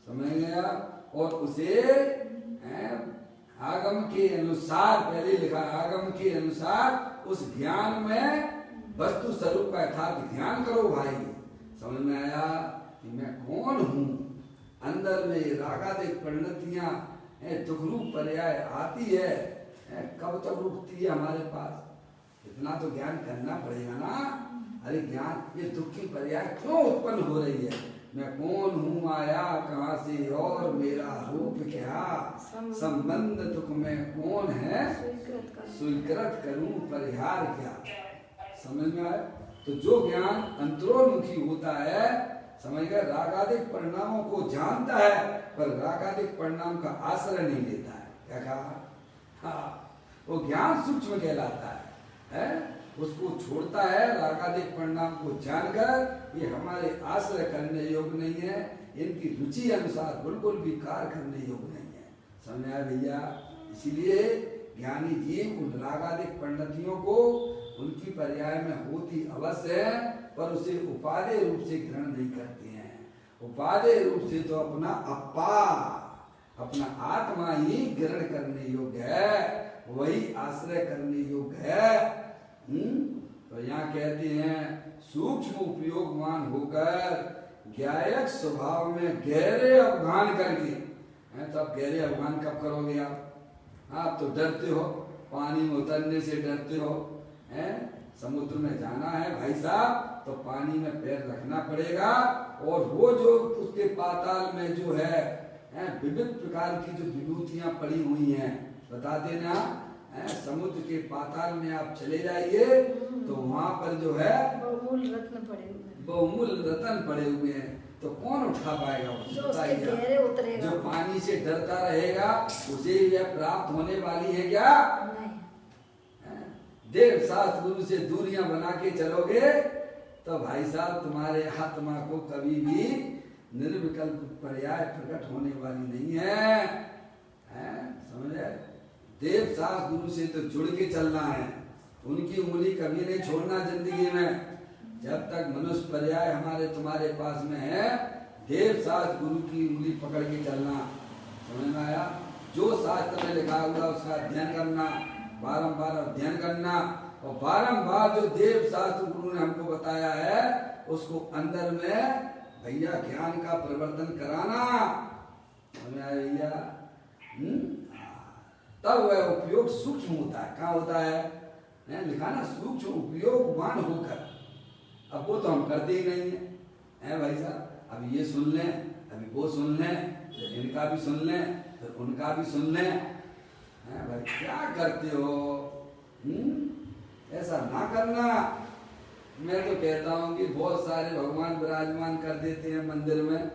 समझ गया? और उसे आगम के अनुसार, पहले लिखा आगम के अनुसार उस ज्ञान में वस्तु स्वरूप का यथार्थ ध्यान करो भाई। समझ में आया कि मैं कौन हूँ? अंदर में रागादिक परिणतियां दुख रूप पर्याय आती है, कब तक रुकती है हमारे पास? इतना तो ज्ञान करना पड़ेगा ना। अरे ज्ञान, ये दुख की पर्याय क्यों उत्पन्न हो रही है? मैं कौन हूँ, आया कहाँ से और मेरा रूप क्या, संबंध दुख में कौन है, स्वीकृत करूं परिहार क्या? समझ में आया? तो जो ज्ञान अंतरोन्मुखी होता है, समझ गए, रागादिक परिणामों को जानता है पर रागादिक परिणाम का आश्रय नहीं लेता है। क्या कहा? हाँ, वो ज्ञान सूक्ष्म कहलाता है, उसको छोड़ता है। रागादिक परिणाम को जानकर ये हमारे आश्रय करने योग्य नहीं है, इनकी रुचि अनुसार बिल्कुल भी कार्य करने योग्य नहीं है। समझ आया भैया? इसीलिए ज्ञानी जीव उन रागादिक परिणतियों को उनकी पर्याय में होती अवश्य है, पर उसे उपादेय रूप से ग्रहण नहीं करते हैं। उपादेय रूप से तो अपना अप्पा, अपना आत्मा ही ग्रहण करने योग्य है, वही आश्रय करने योग्य है। तो यहाँ कहते हैं सूक्ष्म उपयोगवान होकर ज्ञायक स्वभाव में गहरे अवगान करके, तो आप गहरे अवगान कब करोगे? आप तो डरते हो, पानी में उतरने से डरते हो, समुद्र में जाना है भाई साहब तो पानी में पैर रखना पड़ेगा। और वो जो उसके पाताल में जो है विविध प्रकार की जो विभूतियां पड़ी हुई हैं, बता देना, समुद्र के पाताल में आप चले जाइए तो वहां पर जो है बहुमूल्य रत्न पड़े हुए हैं, बहुमूल्य रत्न पड़े हुए हैं। तो कौन उठा पाएगा? बताइए। जो पानी से डरता रहेगा उसे यह प्राप्त होने वाली है क्या? देव शास्त्र गुरु से दूरियां बना के चलोगे तो भाई साहब तुम्हारे आत्मा को कभी भी निर्विकल्प पर्याय प्रकट होने वाली नहीं है। समझे? देव शास्त्र गुरु से तो जुड़ के चलना है, उनकी उंगली कभी नहीं छोड़ना जिंदगी में। जब तक मनुष्य पर्याय हमारे तुम्हारे पास में है, देव शास्त्र गुरु की उंगली पकड़ के चलना। समझ में आया? जो शास्त्र में लिखा हुआ उसका अध्ययन करना, बारंबार अध्ययन करना, और बारंबार जो देव शास्त्र गुरु ने हमको बताया है उसको अंदर में भैया ज्ञान का परिवर्तन कराना। समझ में आया भैया? तब वह उपयोग सूक्ष्म होता है। कहाँ होता है? लिखा ना, सूक्ष्म उपयोगवान होकर। अब वो तो हम करते ही नहीं है भाई साहब। अभी ये सुन लें, अभी वो सुन लें, इनका भी सुन लें, फिर उनका भी सुन लें। भाई क्या करते हो? ऐसा ना करना। मैं तो कहता हूँ कि बहुत सारे भगवान विराजमान कर देते हैं मंदिर में,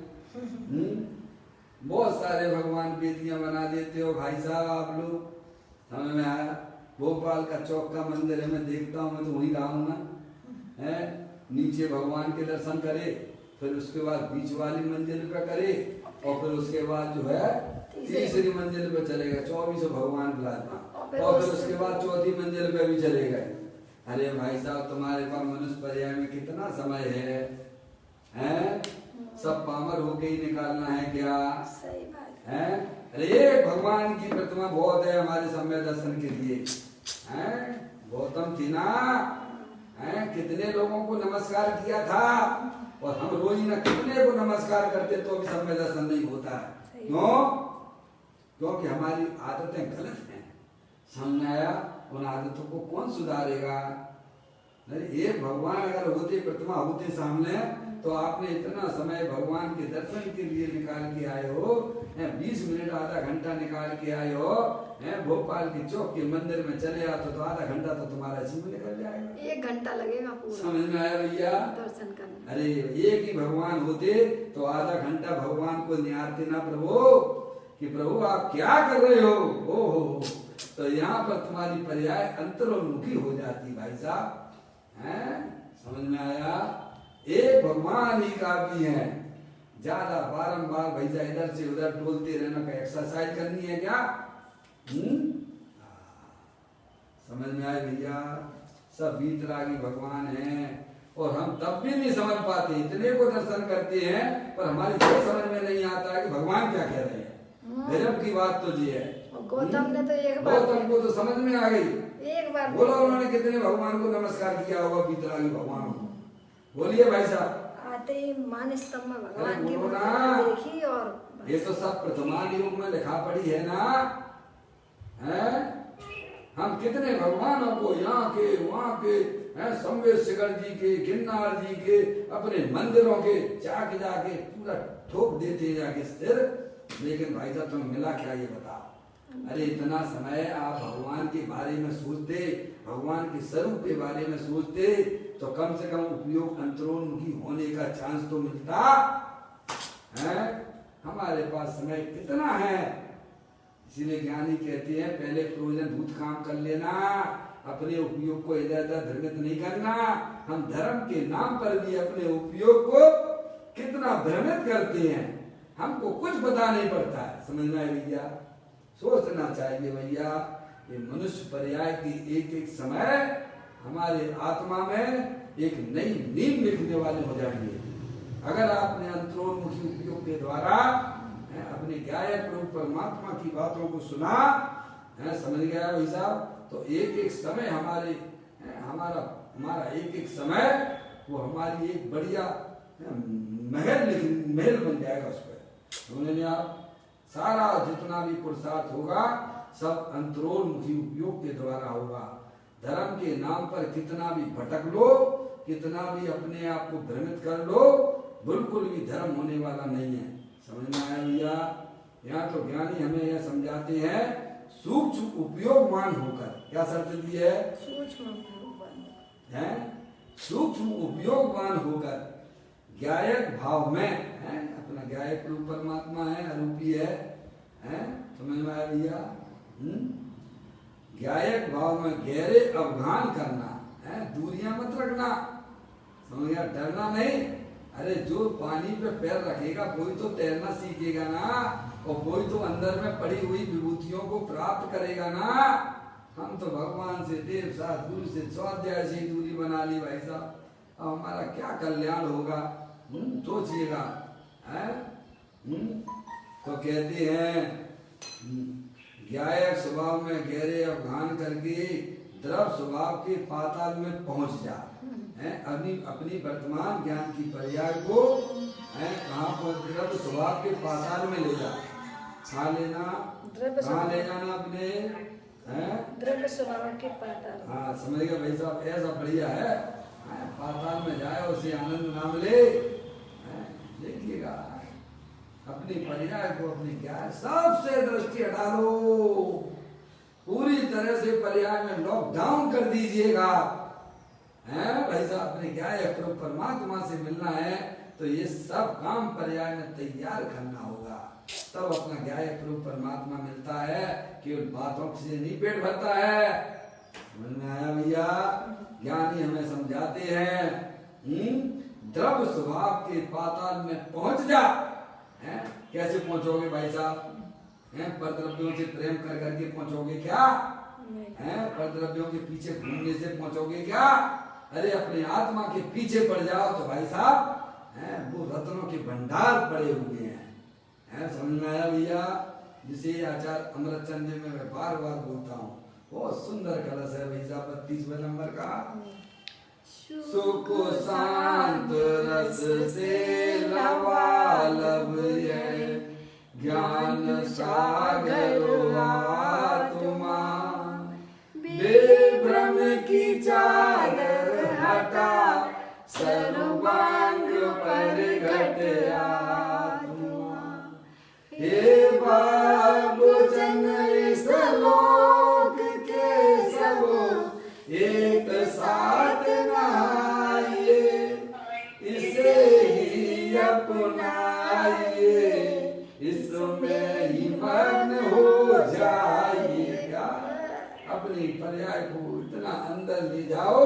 बहुत सारे भगवान बेदियां बना देते हो भाई साहब आप लोग। समझ में आया? भोपाल का चौक का मंदिर है, मैं देखता हूँ, मैं तो वहीं जाऊंगा। नीचे भगवान के दर्शन करे, फिर उसके बाद बीच वाली मंजिल पे करे, और फिर उसके बाद जो है तीसरी मंजिल पे चलेगा, 24 भगवान विराजमान, और फिर उसके बाद चौथी मंजिल पे भी चले गए। अरे भाई साहब तुम्हारे पास मनुष्य पर्याय में कितना समय है? सब पामर होके ही निकालना है क्या? सही बात है। अरे भगवान की प्रतिमा बहुत है हमारे समय दर्शन के लिए। गौतम थी ना, कितने लोगों को नमस्कार किया था, और हम रोज ना कितने को नमस्कार करते तो भी समय दर्शन नहीं होता है। क्यों? क्योंकि हमारी आदतें गलत हैं। समझ आया? उन आदतों को कौन सुधारेगा? एक भगवान अगर होते, प्रतिमा होते सामने, तो आपने इतना समय भगवान के दर्शन के लिए निकाल के आए हो, 20 मिनट आधा घंटा निकाल के आए हो, भोपाल के चौक के मंदिर में चले आते तो आधा घंटा तो तुम्हारा इसी में निकल जाएगा। 1 घंटा लगेगा पूरा। समझ में आया भैया? दर्शन करने। अरे एक ही भगवान होते तो आधा घंटा भगवान को निहारते ना प्रभु कि प्रभु आप क्या कर रहे हो? ओहो, तो यहाँ पर तुम्हारी पर्याय अंतरोन्मुखी हो जाती भाई साहब, हैं? समझ में आया? एक भगवान ही काफी है, ज्यादा बारंबार भैया इधर से उधर डोलते रहना का एक्सरसाइज करनी है क्या? समझ में आए भैया? सब वीतरागी भगवान हैं और हम तब भी नहीं समझ पाते, इतने को दर्शन करते हैं पर हमारी ये समझ में नहीं आता है कि भगवान क्या कह रहे हैं। गजब की बात तो ये है। गौतम ने तो एक बार, गौतम को तो समझ में आ गई, एक बार बोला उन्होंने कितने भगवान को नमस्कार किया होगा, वीतरागी भगवान को। बोलिए भाई साहब। आते ही मान स्तंभ में भगवान की बोलो मूर्ति ना। देखी और ये तो सब प्रथमान युग में लिखा पड़ी है ना, हैं? हम कितने भगवानों को यहाँ के वहाँ के, संवेशगर जी के, गिरनार जी के, अपने मंदिरों के जाके जाके पूरा ठोक देते जाके सिर। लेकिन भाई साहब तुम्हें मिला क्या ये बताओ? अरे इतना समय आप भगवान के बारे में सोचते, भगवान के स्वरूप के बारे में सोचते तो कम से कम उपयोग अंतरोन्मुखी होने का चांस तो मिलता है। हमारे पास समय कितना है, इसीलिए ज्ञानी कहते हैं पहले प्रयोजन भूत काम कर लेना, अपने उपयोग को इधर उधर भ्रमित नहीं करना। हम धर्म के नाम पर भी अपने उपयोग को कितना भ्रमित करते हैं, हमको कुछ पता नहीं पड़ता है। समझना है भैया? सोचना चाहिए भैया, ये मनुष्य पर्याय की एक एक समय हमारे आत्मा में एक नई नींव लिखने वाले हो जाएंगे। अगर आपने अंतरोन्मुखी उपयोग के द्वारा अपने गायक प्रभु परमात्मा की बातों को सुना, समझ गया भाई साहब, तो एक एक समय हमारा एक एक समय वो हमारी एक बढ़िया महल बन जाएगा उस पर। समझ आप? सारा जितना भी पुरुषार्थ होगा सब अंतरोन्मुखी उपयोग के द्वारा होगा। धर्म के नाम पर कितना भी भटक लो, कितना भी अपने आप को भ्रमित कर लो, बिल्कुल भी धर्म होने वाला नहीं है। समझ में आया भैया? यहाँ तो ज्ञानी हमें यह समझाते हैं सूक्ष्म उपयोगवान होकर। क्या शर्त दी है? सूक्ष्म उपयोगवान है, सूक्ष्म उपयोगवान होकर ज्ञायक भाव में है, अपना ज्ञायक रूप परमात्मा है, अरूपी है, समझ में आया भैया? ज्ञायक भाव में गहरे अवगान करना है, दूरियां मत रखना। समझ गया? डरना नहीं। अरे जो पानी पे पैर रखेगा कोई तो तैरना सीखेगा ना, और कोई तो अंदर में पड़ी हुई विभूतियों को प्राप्त करेगा ना। हम तो भगवान से, देव शास्त्र गुरु से, स्वाध्याय से दूरी बना ली भाई साहब, अब हमारा क्या कल्याण होगा? सोचिएगा। तो कहते हैं ज्ञायक स्वभाव में गहरे अवगान करके द्रव स्वभाव के पाताल में पहुंच जा। अपनी वर्तमान ज्ञान की पर्याय को कहाँ पर द्रव्य स्वभाव के पाताल में ले जा। कहाँ लेना? कहाँ ले जाना अपने? द्रव्य स्वभाव के पाताल। हाँ, समझ गए भाई साहब? ऐसा बढ़िया है, पाताल में जाए, उसे आनंद नाम ले। देखिएगा अपनी पर्याय को, अपनी ज्ञान सबसे दृष्टि हटा लो, पूरी तरह से पर्याय में लॉकडाउन कर दीजिएगा। भाई साहब अपने ज्ञायक रूप परमात्मा से मिलना है तो ये सब काम पर्याय में तैयार करना होगा, तब अपना ज्ञायक रूप परमात्मा मिलता है। केवल बातों से नहीं पेट भरता है। समझ में आया भैया? ज्ञानी हमें समझाते हैं द्रव्य स्वभाव के पाताल में पहुंच जा। कैसे पहुंचोगे भाई साहब? परद्रव्यों से प्रेम कर करके पहुंचोगे क्या? परद्रव्यों के पीछे घूमने से पहुंचोगे क्या? अरे अपने आत्मा के पीछे पड़ जाओ तो भाई साहब वो रत्नों के भंडार पड़े हुए हैं। समझ में आया भैया? जिसे आचार्य अमृतचंद में मैं बार बार बोलता हूँ, बहुत सुंदर कलश है भाई साहब, 32वें नंबर का। सुख शांत रस से लबालब है, ज्ञान सागर आत्मा, बेभ्रम की चादर हटा, सर्वांग प्रगट आत्मा। हे बाबू जन इस लोक के सब एक साथ नहाइए, इसे ही अपनाइए, इसमें ही मग्न हो जाइए। क्या अपनी पर्याय को इतना अंदर ले जाओ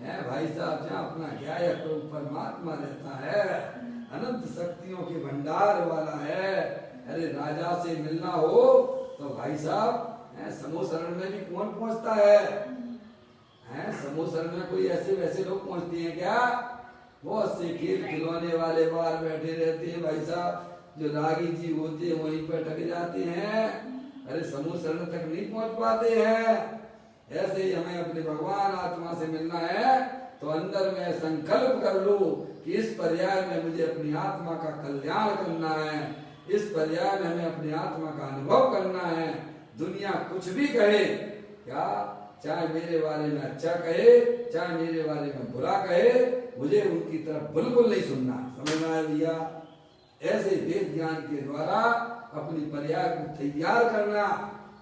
है भाई साहब, जहाँ अपना ज्ञाय प्रभु परमात्मा रहता है, अनंत शक्तियों के भंडार वाला है। अरे राजा से मिलना हो तो भाई साहब समूह शरण में भी कौन पहुंचता है? समूह शरण में कोई ऐसे वैसे लोग पहुंचते हैं क्या? बहुत से खेल खिलौने वाले बाहर बैठे रहते हैं भाई साहब, जो रागी जी होते हैं वहीं पर अटक जाते हैं। अरे समूह शरण तक नहीं पहुंच पाते हैं। ऐसे ही हमें अपने भगवान आत्मा से मिलना है तो अंदर में संकल्प कर लो कि इस पर्याय में मुझे अपनी आत्मा का कल्याण करना है, इस पर्याय में हमें अपनी आत्मा का अनुभव करना है। दुनिया कुछ भी कहे क्या, चाहे मेरे बारे में अच्छा कहे चाहे मेरे बारे में बुरा कहे, मुझे उनकी तरफ बिल्कुल नहीं सुनना। समझ में आया भैया? ऐसे वेद ज्ञान के द्वारा अपनी पर्याय को तैयार करना,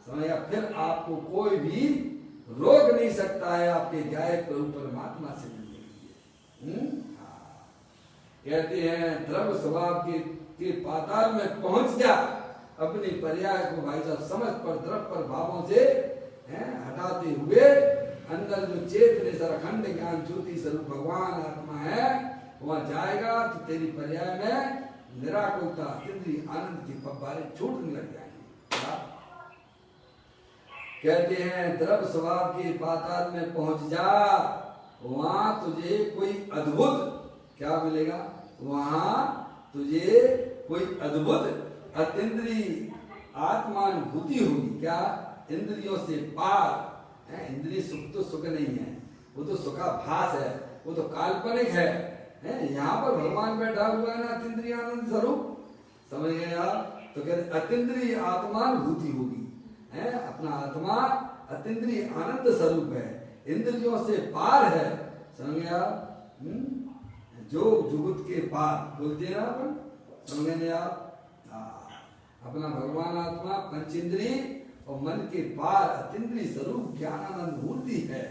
समझा? फिर आपको कोई भी रोक नहीं सकता है आपके ज्ञाय प्रभु परमात्मा से मिलने के लिए। कहते हैं द्रव्य स्वभाव के पाताल में पहुंच जा, अपनी पर्याय को भाई साहब समझ पर द्रव्य पर भावों से हटाते हुए अंदर जो चेतन सरखंड ज्ञान ज्योति स्वरूप भगवान आत्मा है वहां जाएगा तो तेरी पर्याय में निराकुलता इंद्रिय आनंद की फव्वारे छूटने लग जाएंगे। कहते हैं द्रव्य स्वभाव के पाताल में पहुंच जा, वहां तुझे कोई अद्भुत क्या मिलेगा? वहां तुझे कोई अद्भुत अतीन्द्रिय आत्मानुभूति होगी। क्या? इंद्रियों से पार। इंद्रिय सुख तो सुख नहीं है, वो तो सुखाभास है, वो तो काल्पनिक है। यहाँ पर भगवान बैठा हुआ है ना अतीन्द्रिय आनंद स्वरूप, समझ गए आप? तो कहते अतीन्द्रिय आत्मानुभूति होगी। अपना आत्मा अतीन्द्रिय आनंद स्वरूप है, इंद्रियों से पार है। समझ गए आप? जो जुगत के पार बोलते हैं अपन, समझ गए आप? अपना भगवान आत्मा पंचेंद्रिय और मन के पार अतीन्द्रिय स्वरूप ज्ञानानंद मूर्ति है।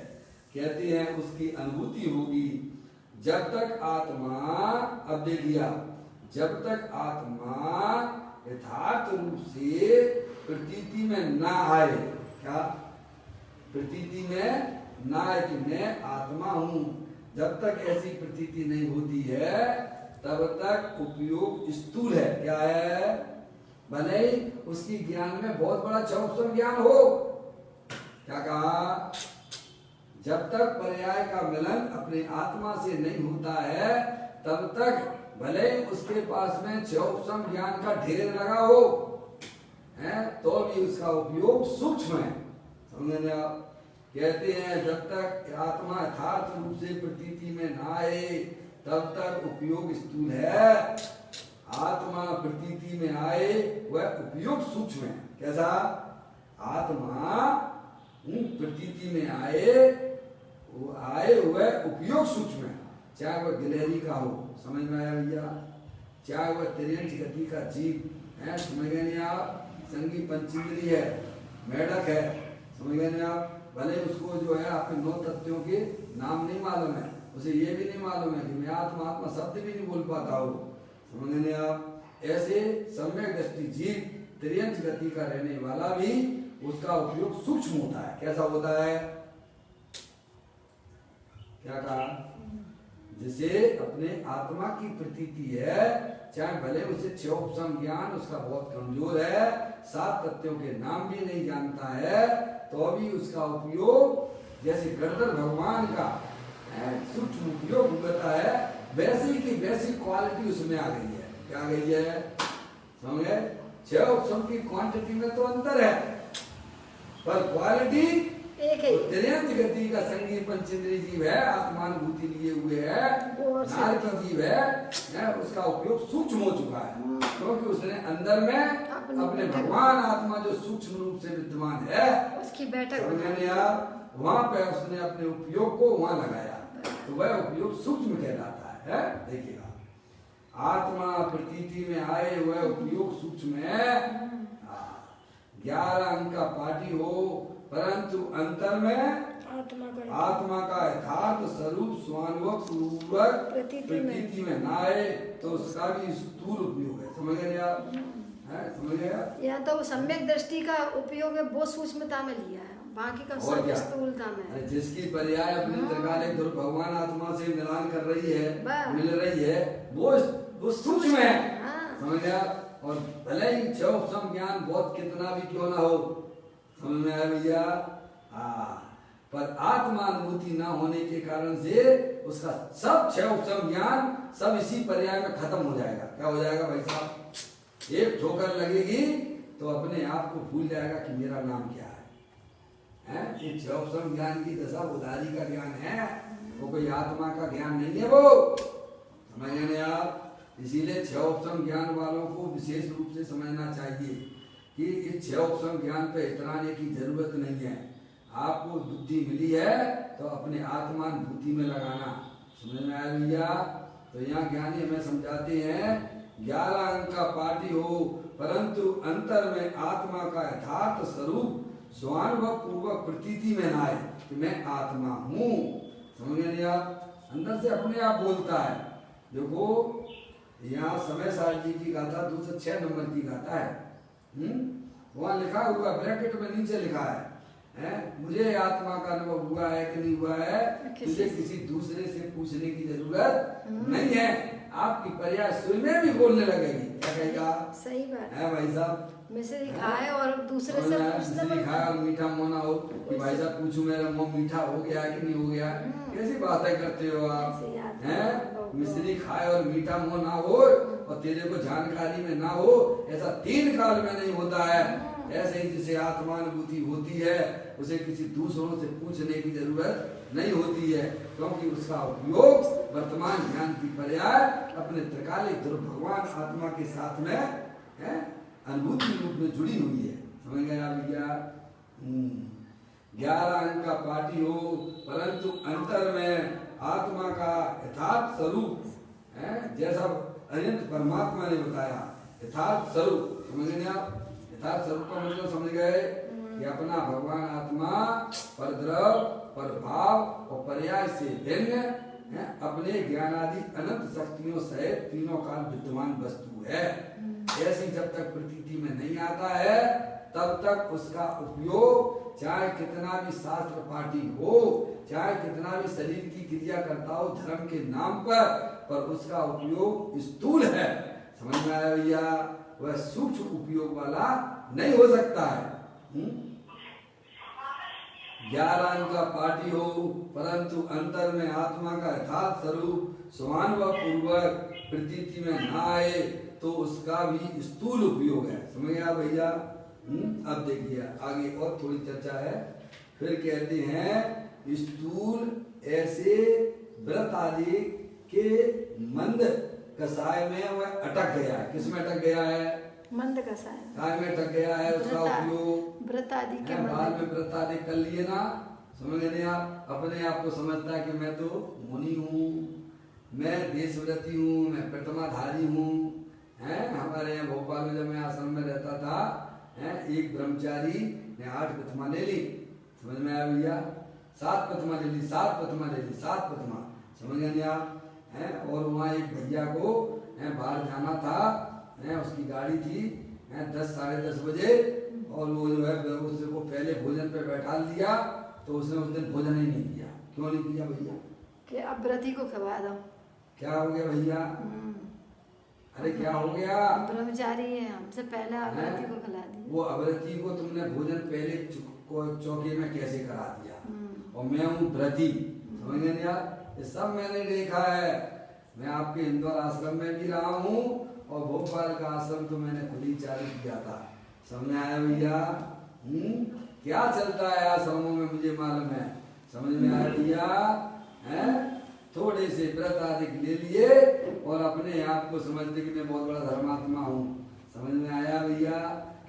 कहते हैं उसकी अनुभूति होगी जब तक आत्मा, अब देखिए जब तक आत्मा यथार्थ रूप से प्रतीति में ना आए। क्या? प्रतीति में ना आए कि मैं आत्मा हूं, जब तक ऐसी प्रतीति नहीं होती है तब तक उपयोग स्थूल है। क्या है? भले ही उसकी ज्ञान में बहुत बड़ा चौकसम ज्ञान हो। क्या कहा? जब तक पर्याय का मिलन अपने आत्मा से नहीं होता है तब तक भले उसके पास में चौकसम ज्ञान का ढेर लगा हो तो भी उसका उपयोग सूक्ष्म है। समझे आप? कहते हैं जब तक आत्मा यथार्थ रूप से प्रतीति में ना आए तब तक उपयोग स्थूल है। आत्मा प्रतीति में आए वह उपयोग सूक्ष्म है। कैसा? आत्मा प्रतीति में आए वह उपयोग सूक्ष्म है, चाहे वह गिलहरी का हो। समझ में आया भैया? चाहे वह त्रियंच गति का जीव है, समझ गए नहीं आप? संगी पंचेंद्रिय है, मेढक है, समझ गए नहीं आप? भले उसको जो है आपके 9 तत्वों के नाम नहीं मालूम है, उसे ये भी नहीं मालूम है कि मैं आत्मा शब्द भी नहीं बोल पाता हो। समझ गए आप? ऐसे सम्यक दृष्टि जीव त्रियंच गति का रहने वाला भी उसका उपयोग सूक्ष्म होता है। कैसा होता है? क्या कहा? जिसे अपने आत्मा की प्रतीति है, चाहे भले उसे चौकसम ज्ञान उसका बहुत कमजोर है, 7 तत्वों के नाम भी नहीं जानता है, तो भी उसका उपयोग जैसे गणधर भगवान का सूक्ष्म उपयोग होता है, वैसी की वैसी क्वालिटी उसमें आ गई है। क्या आ गई है? समझे? चौकसम की क्वांटिटी में तो अंतर है पर क्वालिटी एक है। त्रियंच गति का संगी पंचेंद्रिय जीव है, आत्मानुभूति लिए हुए है, नार की जीव है, उसका उपयोग सूक्ष्म हो चुका है क्योंकि उसने अंदर में अपने भगवान आत्मा जो सूक्ष्म रूप से विद्यमान है उसकी बैठक वहां पे उसने अपने उपयोग को वहां लगाया तो वह उपयोग सूक्ष्म कहलाता है। देखिएगा, आत्मा प्रतीति में आए वह उपयोग सूक्ष्म है। 11 अंक का पाठी हो परंतु अंतर में आत्मा का यथार्थ स्वरूप स्वानुभव पूर्वक प्रतीति में ना आए तो उसका भी स्थूल उपयोग है। समझ गए आप? समझ गए? या तो सम्यक दृष्टि का उपयोग है, बहुत सूक्ष्मता में लिया है। बाकी का और सब क्या? स्थूलता में है। जिसकी पर्याय अपने त्रिकालिक ध्रुव भगवान आत्मा से मिलान कर रही है, बस। मिल रही है, वो सूक्ष्म है। हाँ। समझ गया? और भले ही छह उपसम ज्ञान बहुत कितना भी क्यों ना हो, समझ में आया भैया? हाँ, पर आत्मानुभूति ना होने के कारण से उसका सब छह उपसम ज्ञान सब इसी पर्याय में खत्म हो जाएगा। क्या हो जाएगा भाई साहब? एक ठोकर लगेगी तो अपने आप को भूल जाएगा कि मेरा नाम क्या है। ये छह उपसम ज्ञान की दशा उदारी का ज्ञान है, वो कोई आत्मा का ज्ञान नहीं है। वो समझ गए आप? इसीलिए छह उपसम ज्ञान वालों को विशेष रूप से समझना चाहिए कि इस छह उपसम ज्ञान पे इतराने की जरूरत नहीं है। आपको बुद्धि मिली है तो अपने आत्मानुभूति में लगाना। समझ में आया भैया? तो यहाँ ज्ञानी हमें समझाते हैं 11 अंक का पाठी हो परंतु अंतर में आत्मा का यथार्थ स्वरूप स्वानुभव पूर्वक प्रतीति में ना आए कि मैं आत्मा हूँ। समझ गए आप? अंदर से अपने आप बोलता है। देखो यहाँ समय सार जी की गाथा 206 नंबर की गाथा है। वहाँ लिखा हुआ ब्रैकेट में नीचे लिखा है, मुझे आत्मा का अनुभव हुआ है कि नहीं हुआ है, तुझे किसी दूसरे से पूछने की जरूरत नहीं है। आपकी पर्याय स्वयं भी बोलने लगेगी। क्या कहेगा? सही बात है भाई साहब? मिश्री खाए और दूसरे से पूछना मिश्री खाए और मीठा मुँह ना हो कि भाई साहब पूछूं मेरा मुँह मीठा हो गया कि नहीं हो गया। कैसी बातें करते हो आप? हैं? मिश्री खाए और मीठा मुँह ना हो और तेरे को जानकारी में ना हो, ऐसा 3 काल में नहीं होता है। ऐसे ही जिसे आत्मानुभूति होती है उसे किसी दूसरों से पूछने की जरूरत नहीं होती है, क्योंकि उसका उपयोग वर्तमान ज्ञान की पर्याय अपने त्रिकालिक ध्रुव भगवान आत्मा के साथ में अनुभूति रूप में जुड़ी हुई है। समझ गए आप भैया? 11 अंक का पाठी हो परंतु अंतर में आत्मा का यथार्थ स्वरूप है, जैसा अनंत परमात्मा ने बताया यथार्थ स्वरूप। समझ गए आप? यथार्थ स्वरूप का मतलब समझ गए कि अपना भगवान आत्मा परद्रव, परभाव और पर्याय से भिन्न अपने ज्ञानादि अनंत शक्तियों सहित तीनों काल विद्यमान वस्तु है। ऐसी जब तक प्रतीति में नहीं आता है तब तक उसका उपयोग चाहे कितना भी शास्त्र पाठी हो, चाहे कितना भी शरीर की क्रिया करता हो धर्म के नाम पर उसका उपयोग स्थूल है। समझ में आया भैया? वह सूक्ष्म उपयोग वाला नहीं हो सकता है। 11 अंक का पाठी हो परंतु अंतर में आत्मा का यथार्थ स्वरूप स्वानुभव पूर्वक प्रतीति में ना आए तो उसका भी स्थूल उपयोग है। समझ गया भैया? अब देखिए आगे और थोड़ी चर्चा है। फिर कहते हैं स्थूल ऐसे व्रत आदि के मंद कसाय में वह अटक गया है। किस में अटक गया है? मंद कसाय काय में अटक गया है। उसका उपयोग व्रत आदि के बाद में व्रत आदि कर लिए ना। समझ गए आप? अपने आप को समझता है कि मैं तो मुनि हूँ, मैं देशव्रती हूँ, मैं प्रतिमाधारी हूँ। हमारे यहाँ भोपाल में जब मैं आश्रम में रहता था, एक ब्रह्मचारी ने 8 प्रतिमा ले ली। समझ में आया भैया? 7 प्रतिमा ले ली, 7 प्रतिमा ले ली, 7 प्रतिमा। समझ गए आप? और वहाँ एक भैया को बाहर जाना था, उसकी गाड़ी थी 10 साढ़े 10 बजे और वो जो है उसको पहले भोजन पे बैठा दिया तो उसने उस दिन भोजन ही नहीं किया। क्यों नहीं किया भैया? कि अब व्रती को खवा दो। क्या हो गया भैया? अरे क्या हो गया? ब्रह्मचारी है, हमसे पहले अव्रती को खिला दिया। वो अव्रती को तुमने भोजन पहले चौके में कैसे करा दिया? और मैं हूँ व्रती। समझ गए यार? ये सब मैंने देखा है। मैं आपके इंदौर आश्रम में भी रहा हूँ और भोपाल का आश्रम तो मैंने खुद ही चालू किया था। समझ में आया भैया? क्या चलता है आश्रमों में मुझे मालूम है। समझ में आया भैया? थोड़े से व्रत आदि ले लिए और अपने आप को समझते कि मैं बहुत बड़ा धर्मात्मा हूँ। समझ में आया भैया?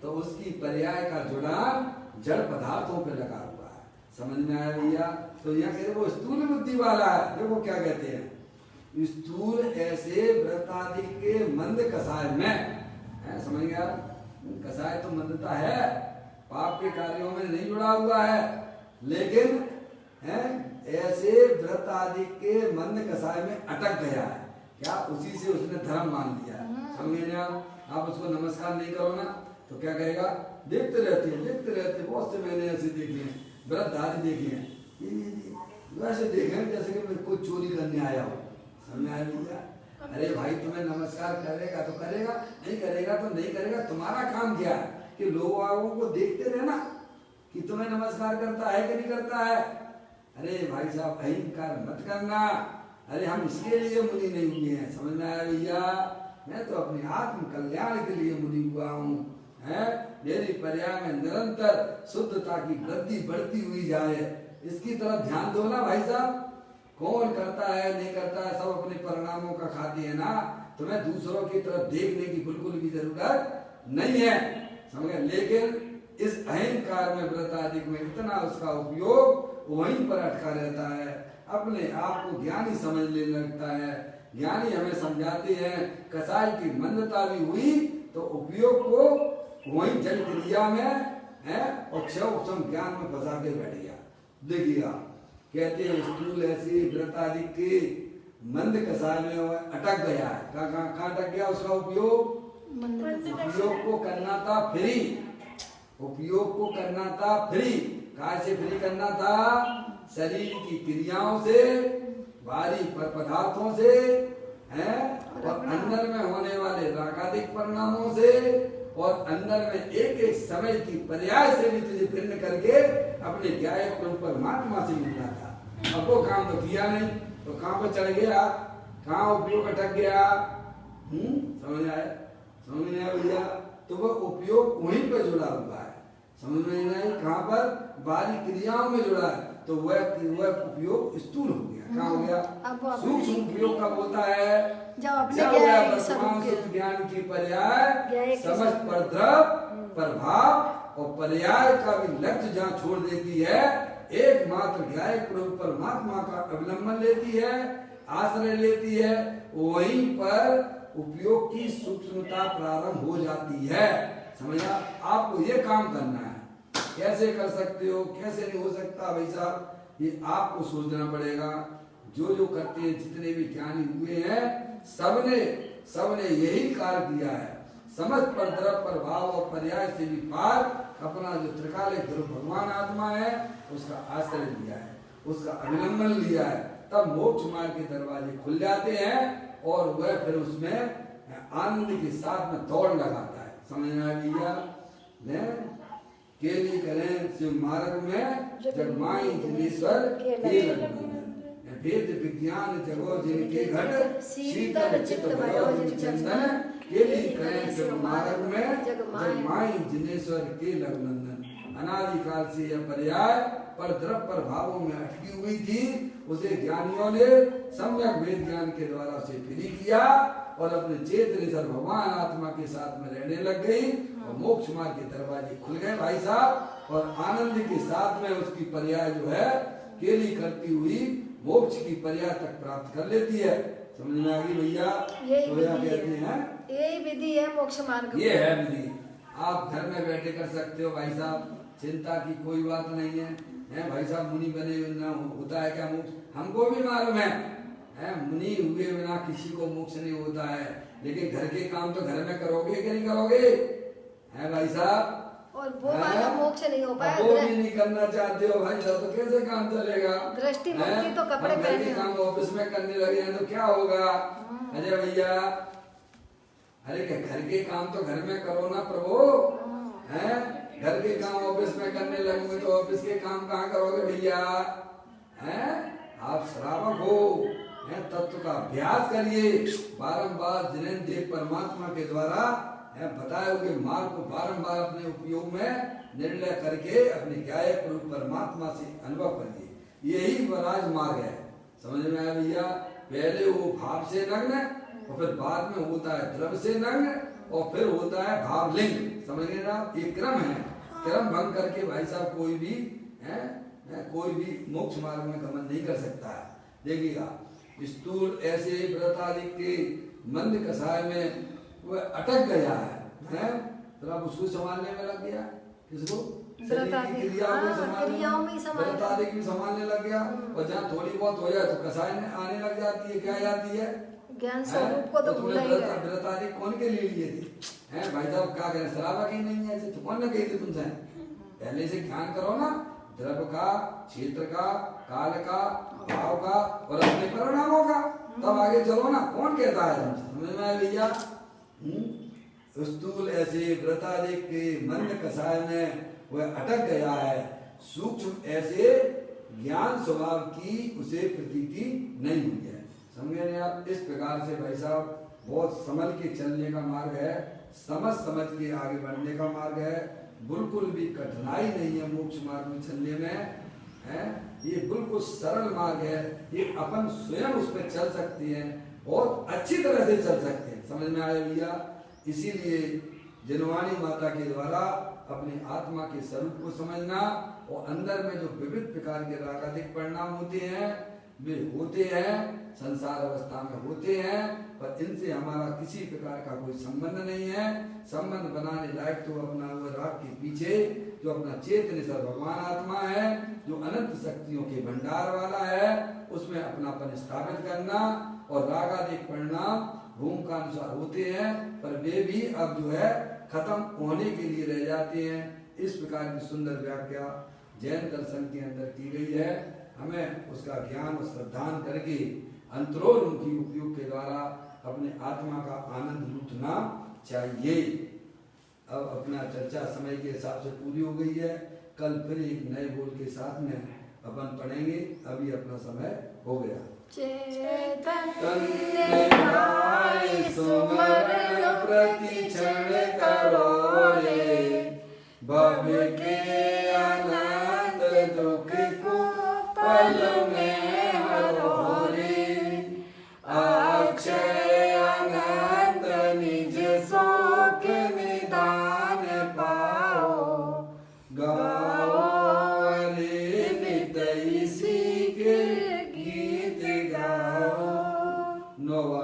तो उसकी पर्याय का जुड़ान जड़ पदार्थों पे लगा हुआ है। समझ में आया भैया? तो यहाँ कहते वो स्थूल बुद्धि वाला है। देखो क्या कहते हैं, स्थूल ऐसे व्रत आदि के मंद कसाय में। समझ गया? कसाय तो मंदता है, पाप के कार्यों में नहीं जुड़ा हुआ है, लेकिन ऐसे व्रत आदि के मंद कसाय में अटक गया है। क्या? उसी से उसने धर्म मान लिया है। समझे ना? आप उसको नमस्कार नहीं करो ना तो क्या कहेगा? देखते रहते हैं, देखते रहते। बहुत से मैंने ऐसे देखे हैं। वृद्धादि देखे हैं, ये वैसे देखे जैसे कि मैं कुछ चोरी करने आया हूँ। समझ आया भैया? अरे भाई तुम्हें नमस्कार करेगा तो करेगा, नहीं करेगा तो नहीं करेगा। तुम्हारा काम क्या है कि लोगों को देखते रहना कि तुम्हें नमस्कार करता है कि नहीं करता है। अरे भाई साहब अहंकार मत करना। अरे हम इसके लिए मुनि नहीं हुए हैं। समझ में आया भैया? मैं तो अपने आत्म कल्याण के लिए मुनि हुआ हूँ। मेरी पर्याय में निरंतर शुद्धता की वृद्धि बढ़ती हुई जाए, इसकी तरफ ध्यान दो ना भाई साहब। कौन करता है नहीं करता है, सब अपने परिणामों का खाती है ना। तुम्हें दूसरों की तरफ देखने की बिल्कुल भी जरूरत नहीं है, समझ। लेकिन इस अहंकार में व्रताधिक में इतना उसका उपयोग वहीं पर अटका रहता है, अपने आप को ज्ञानी समझने लगता है। ज्ञानी हमें समझाते हैं कसाई की मंदता भी हुई तो उपयोग को वहीं जल क्रिया में है और क्षय उपशम ज्ञान में फंसा के बैठ गया। देखिएगा कहते हैं स्थूल ऐसी व्रताधिक के मंद कसाय में अटक गया है। कहाँ अटक गया? उसका उपयोग को करना था फ्री, उपयोग को करना था फ्री। कहाँ से फ्री करना था? शरीर की क्रियाओं से, बाहरी पदार्थों से हैं, और अंदर में होने वाले रागादिक परिणामों से, और अंदर में एक एक समय की पर्याय से भी तुझे भिन्न करके अपने ज्ञायक परमात्मा से मिलना था। अब वो काम तो किया नहीं तो कहाँ पर चढ़ गया? कहाँ उपयोग अटक गया? समझ आया? समझ में आया भैया? तो वह उपयोग वहीं पर जुड़ा हुआ है। समझ में नहीं? कहाँ पर? बाहरी क्रियाओं में जुड़ा है। तो वह उपयोग स्थूल हो गया। कहाँ हो गया? सूक्ष्म उपयोग कब होता है? जब वह ज्ञान की पर्याय समझ प्रद्रव प्रभाव और पर्याय का भी लक्ष्य जहाँ छोड़ देती है, एकमात्र ज्ञायक परमात्मा का अवलंबन लेती है, आश्रय लेती है, वहीं पर उपयोग की सूक्ष्मता प्रारंभ हो जाती है। समझा? आपको ये काम करना है। कैसे कर सकते हो, कैसे नहीं हो सकता भाई साहब, ये आपको सोचना पड़ेगा। जो जो करते हैं, जितने भी ज्ञानी हुए हैं, सबने यही कार्य किया है। समझ पर द्रव प्रभाव और पर्याय से भी पार अपना जो त्रिकाल ध्रुव भगवान आत्मा है उसका आश्रय लिया है, उसका अवलंबन लिया है। तब मोक्ष मार्ग के दरवाजे खुल जाते हैं और वह फिर उसमें आनंद के साथ में दौड़ लगाता है। समझ में आ गया? केली करें शिव मार्ग में जगमाई जिनेश्वर के वेद विज्ञान जगो जिनके घट शीतल चित्त भयो जिन चंदन। केली करें शिव मार्ग में जगमाई जिनेश्वर के लघुनंदन। अनादिकाल से यह पर्याय पर द्रव प्रभावों में अटकी हुई थी, उसे ज्ञानियों ने सम्यक वेद ज्ञान के द्वारा उसे फ्री किया और अपने चेतन भगवान आत्मा के साथ में रहने लग गई और मोक्ष मार्ग के दरवाजे खुल गए भाई साहब। और आनंद के साथ में उसकी पर्याय जो है केली करती हुई मोक्ष की पर्याय तक प्राप्त कर लेती है। समझ में आ गई भैया? तो क्या कहते हैं? यही विधि है मोक्ष मार्ग। ये है विधि, आप घर में बैठे कर सकते हो भाई साहब, चिंता की कोई बात नहीं है। भाई साहब मुनि बने ना होता है क्या मोक्ष? हमको भी मालूम है, मुनि हुए बिना किसी को मोक्ष नहीं होता है। लेकिन घर के काम तो घर में करोगे कि नहीं करोगे? है भाई साहब? और वो वाला मोक्ष नहीं हो पाया, वो भी नहीं करना चाहते हो भाई साहब, तो कैसे काम चलेगा? दृष्टि मुक्ति तो कपड़े पहने काम ऑफिस में करने लगे हैं तो क्या होगा? अजय भैया, अरे घर के काम तो घर में करो ना प्रभु। घर के काम ऑफिस में करने लगोगे तो ऑफिस के काम कहाँ करोगे भैया? आप श्रावक हो, तत्व का अभ्यास करिए बारंबार। जिन्हें देव परमात्मा के द्वारा बताए हुए मार्ग को बारंबार अपने उपयोग में निर्णय करके अपने ज्ञायक रूप परमात्मा से अनुभव करिए। यही राज मार्ग है। समझ में आया भैया? पहले वो भाव से नग्न और फिर बाद में होता है द्रव्य से नग्न और फिर होता है भावलिंग। समझ गए ना? ये क्रम है। क्रम भंग करके भाई साहब कोई भी मोक्ष मार्ग में गमन नहीं कर सकता है। देखिएगा स्थूल ऐसे व्रताधिक के मंद कसाय में वह अटक गया है, तो अब उसको संभालने में लग गया। किसको? क्रियाओं में व्रताधिक भी संभालने लग गया। और जहाँ थोड़ी बहुत हो जाए तो कसाय आने लग जाती है। क्या जाती है? ज्ञान स्वरूप को तो भूल ही गए। व्रताधिक कौन के लिए लिए थे? भाई साहब क्या करें, शराबा की नहीं है ऐसे तो कौन ने कही थी तुमसे? पहले से ध्यान करो ना, द्रव्य का, क्षेत्र का, काल का, भाव का और अपने परिणामों का। तब आगे चलो ना, कौन कहता है तुमसे? समझ में आया भैया? स्थूल ऐसे व्रतादिक के मंद कषाय में वह अटक गया है, सूक्ष्म ऐसे ज्ञान स्वभाव की उसे प्रतीति नहीं हुई है। समझे आप? इस प्रकार से भाई साहब बहुत संभल के चलने का मार्ग है, समझ समझ के आगे बढ़ने का मार्ग है। बिल्कुल भी कठिनाई नहीं है मोक्ष मार्ग में चलने में, है ये बिल्कुल सरल मार्ग है। ये अपन स्वयं उस पर चल सकते हैं, बहुत अच्छी तरह से चल सकते हैं। समझ में आया भैया? इसीलिए जनवाणी माता के द्वारा अपनी आत्मा के स्वरूप को समझना और अंदर में जो विविध प्रकार के रागाधिक परिणाम होते हैं वे होते हैं, संसार अवस्था में होते हैं, पर इनसे हमारा किसी प्रकार का कोई संबंध नहीं है। संबंध बनाने लायक तो अपना वो राग के पीछे जो अपना चेतन सर भगवान आत्मा है, जो अनंत शक्तियों के भंडार वाला है, उसमें अपनापन स्थापित करना। और रागाधिक परिणाम भूमि का अनुसार होते हैं, पर वे भी अब जो है खत्म होने के लिए रह जाते हैं। इस प्रकार की सुंदर व्याख्या जैन दर्शन के अंदर की गई है। हमें उसका ज्ञान और श्रद्धान करके अंतरोन्मुखी उपयोग के द्वारा अपने आत्मा का आनंद लूटना चाहिए। अब अपना चर्चा समय के हिसाब से पूरी हो गई है। कल फिर एक नए बोल के साथ में अपन पढ़ेंगे। अभी अपना समय हो गया। चैतन्य सुमरण प्रति क्षण करो रे, भव के अनंत दुख को पल में हरो रे, अक्षय अनंत निज शोक निदान पाओ, गाओ रे नित इसी के गीत गाओ। नौवा